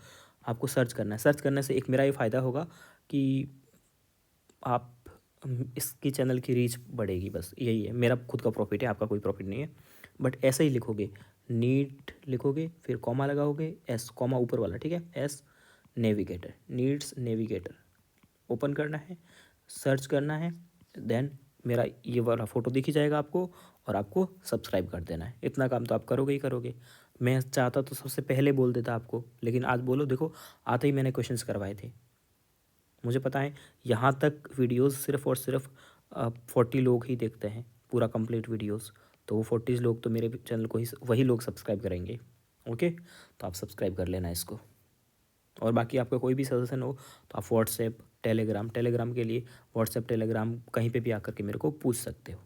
आपको सर्च करना है। सर्च करने से एक मेरा ये फ़ायदा होगा कि आप इसकी चैनल की रीच बढ़ेगी, बस यही है। मेरा खुद का प्रॉफिट है, आपका कोई प्रॉफिट नहीं है। बट ऐसे ही लिखोगे, नीट लिखोगे, फिर कॉमा लगाओगे, एस कॉमा ऊपर वाला, ठीक है, S navigator, needs navigator open करना है, सर्च करना है, देन मेरा ये वाला फ़ोटो दिख ही जाएगा आपको, और आपको सब्सक्राइब कर देना है। इतना काम तो आप करोगे ही करोगे। मैं चाहता तो सबसे पहले बोल देता आपको, लेकिन आज बोलो, देखो आते ही मैंने क्वेश्चंस करवाए थे। मुझे पता है यहाँ तक वीडियोस सिर्फ और सिर्फ 40 लोग ही देखते हैं पूरा कंप्लीट वीडियोस, तो वो 40 लोग तो मेरे चैनल को ही वही लोग सब्सक्राइब करेंगे। ओके, तो आप सब्सक्राइब कर लेना इसको। और बाकी आपका कोई भी सजेशन हो तो आप व्हाट्सएप टेलीग्राम के लिए व्हाट्सएप टेलीग्राम कहीं पे भी आकर के मेरे को पूछ सकते हो।